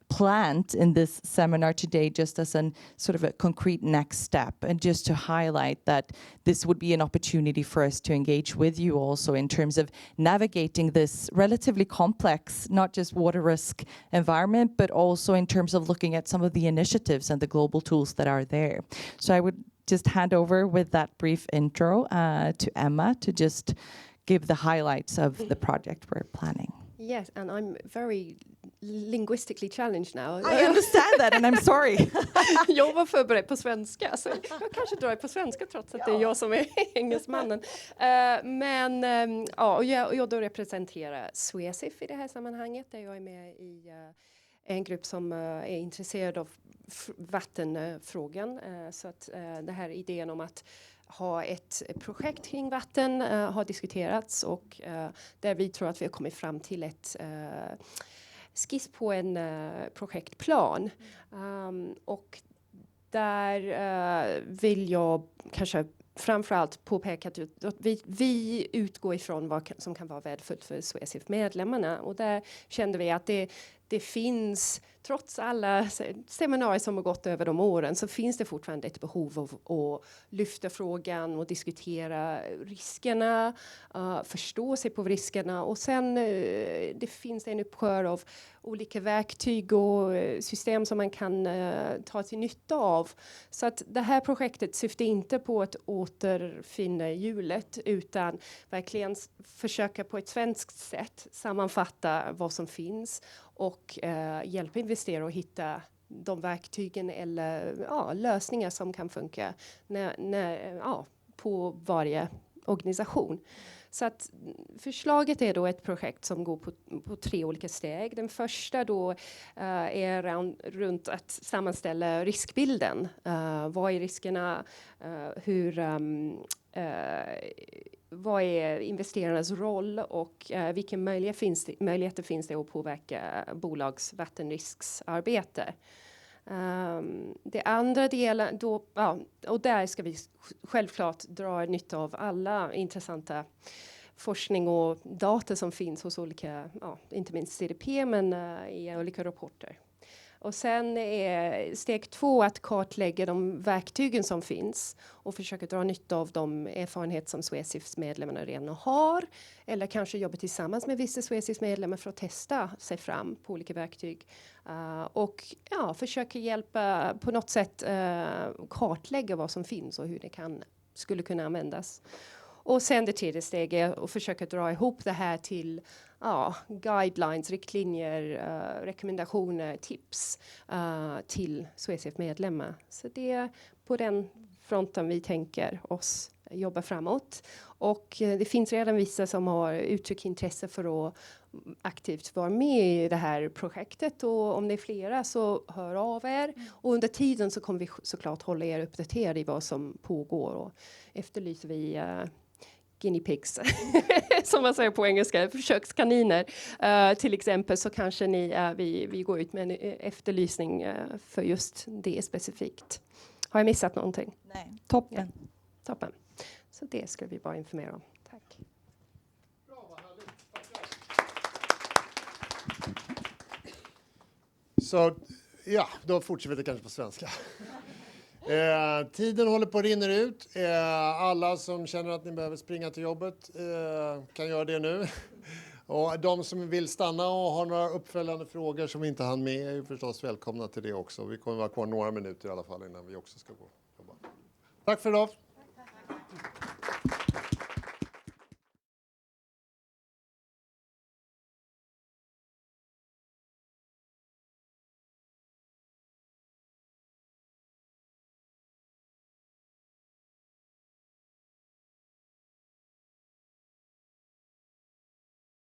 plant in this seminar today just as a sort of a concrete next step, and just to highlight that this would be an opportunity for us to engage with you also in terms of navigating this relatively complex, not just water risk environment, but also in terms of looking at some of the initiatives and the global tools that are there. So I would just hand over with that brief intro to Emma to just give the highlights of the project we're planning. Yes, and I'm very linguistically challenged now. I understand that and I'm sorry. Jag var förberedd på svenska, så jag kanske drar på svenska trots att det är jag som är engelsmannen. Och jag då representerar Svesif i det här sammanhanget, där jag är med i en grupp som är intresserad av vattenfrågan. Så att det här idén om att ha ett projekt kring vatten har diskuterats, och där vi tror att vi har kommit fram till ett skiss på en projektplan. Och där vill jag kanske framförallt påpeka att vi utgår ifrån vad som kan vara värdefullt för Svesif-medlemmarna. Och där kände vi att det finns, trots alla seminarier som har gått över de åren, så finns det fortfarande ett behov av att lyfta frågan och diskutera riskerna, förstå sig på riskerna. Och sen det finns en uppskör av olika verktyg och system som man kan ta till nytta av. Så att det här projektet syftar inte på att återfinna hjulet, utan verkligen försöka på ett svenskt sätt sammanfatta vad som finns och hjälpa investerare att hitta de verktygen eller lösningar som kan funka på varje organisation. Så att förslaget är då ett projekt som går på 3 olika steg. Den första då är runt att sammanställa riskbilden. Vad är riskerna? Vad är investerarnas roll och vilka möjligheter finns det att påverka bolags vattenrisksarbete? Det andra delen då, och där ska vi självklart dra nytta av alla intressanta forskning och data som finns hos olika, inte minst CDP, men i olika rapporter. Och sen är steg 2 att kartlägga de verktygen som finns och försöka dra nytta av de erfarenheter som Swesifs medlemmarna redan har, eller kanske jobba tillsammans med vissa Swesifs medlemmar för att testa sig fram på olika verktyg. Och försöka hjälpa på något sätt kartlägga vad som finns och hur det skulle kunna användas. Och sen det tredje steget att försöka dra ihop det här till guidelines, riktlinjer, rekommendationer, tips till Swesif-medlemmar. Så det är på den fronten vi tänker oss jobba framåt. Och det finns redan vissa som har uttryckt intresse för att aktivt vara med i det här projektet. Och om det är flera så hör av er. Och under tiden så kommer vi såklart hålla er uppdaterade i vad som pågår. Och efterlyser vi guinea pigs, som man säger på engelska, försökskaniner. Till exempel så kanske vi går ut med en efterlysning för just det specifikt. Har jag missat någonting? Nej, toppen. Ja, toppen. Så det ska vi bara informera om. Tack. Bra, vad härligt. Så då fortsätter vi kanske på svenska. Tiden håller på att rinna ut. Alla som känner att ni behöver springa till jobbet kan göra det nu. Och de som vill stanna och har några uppföljande frågor som vi inte hann med är ju förstås välkomna till det också. Vi kommer vara kvar några minuter i alla fall innan vi också ska gå och jobba. Tack för idag.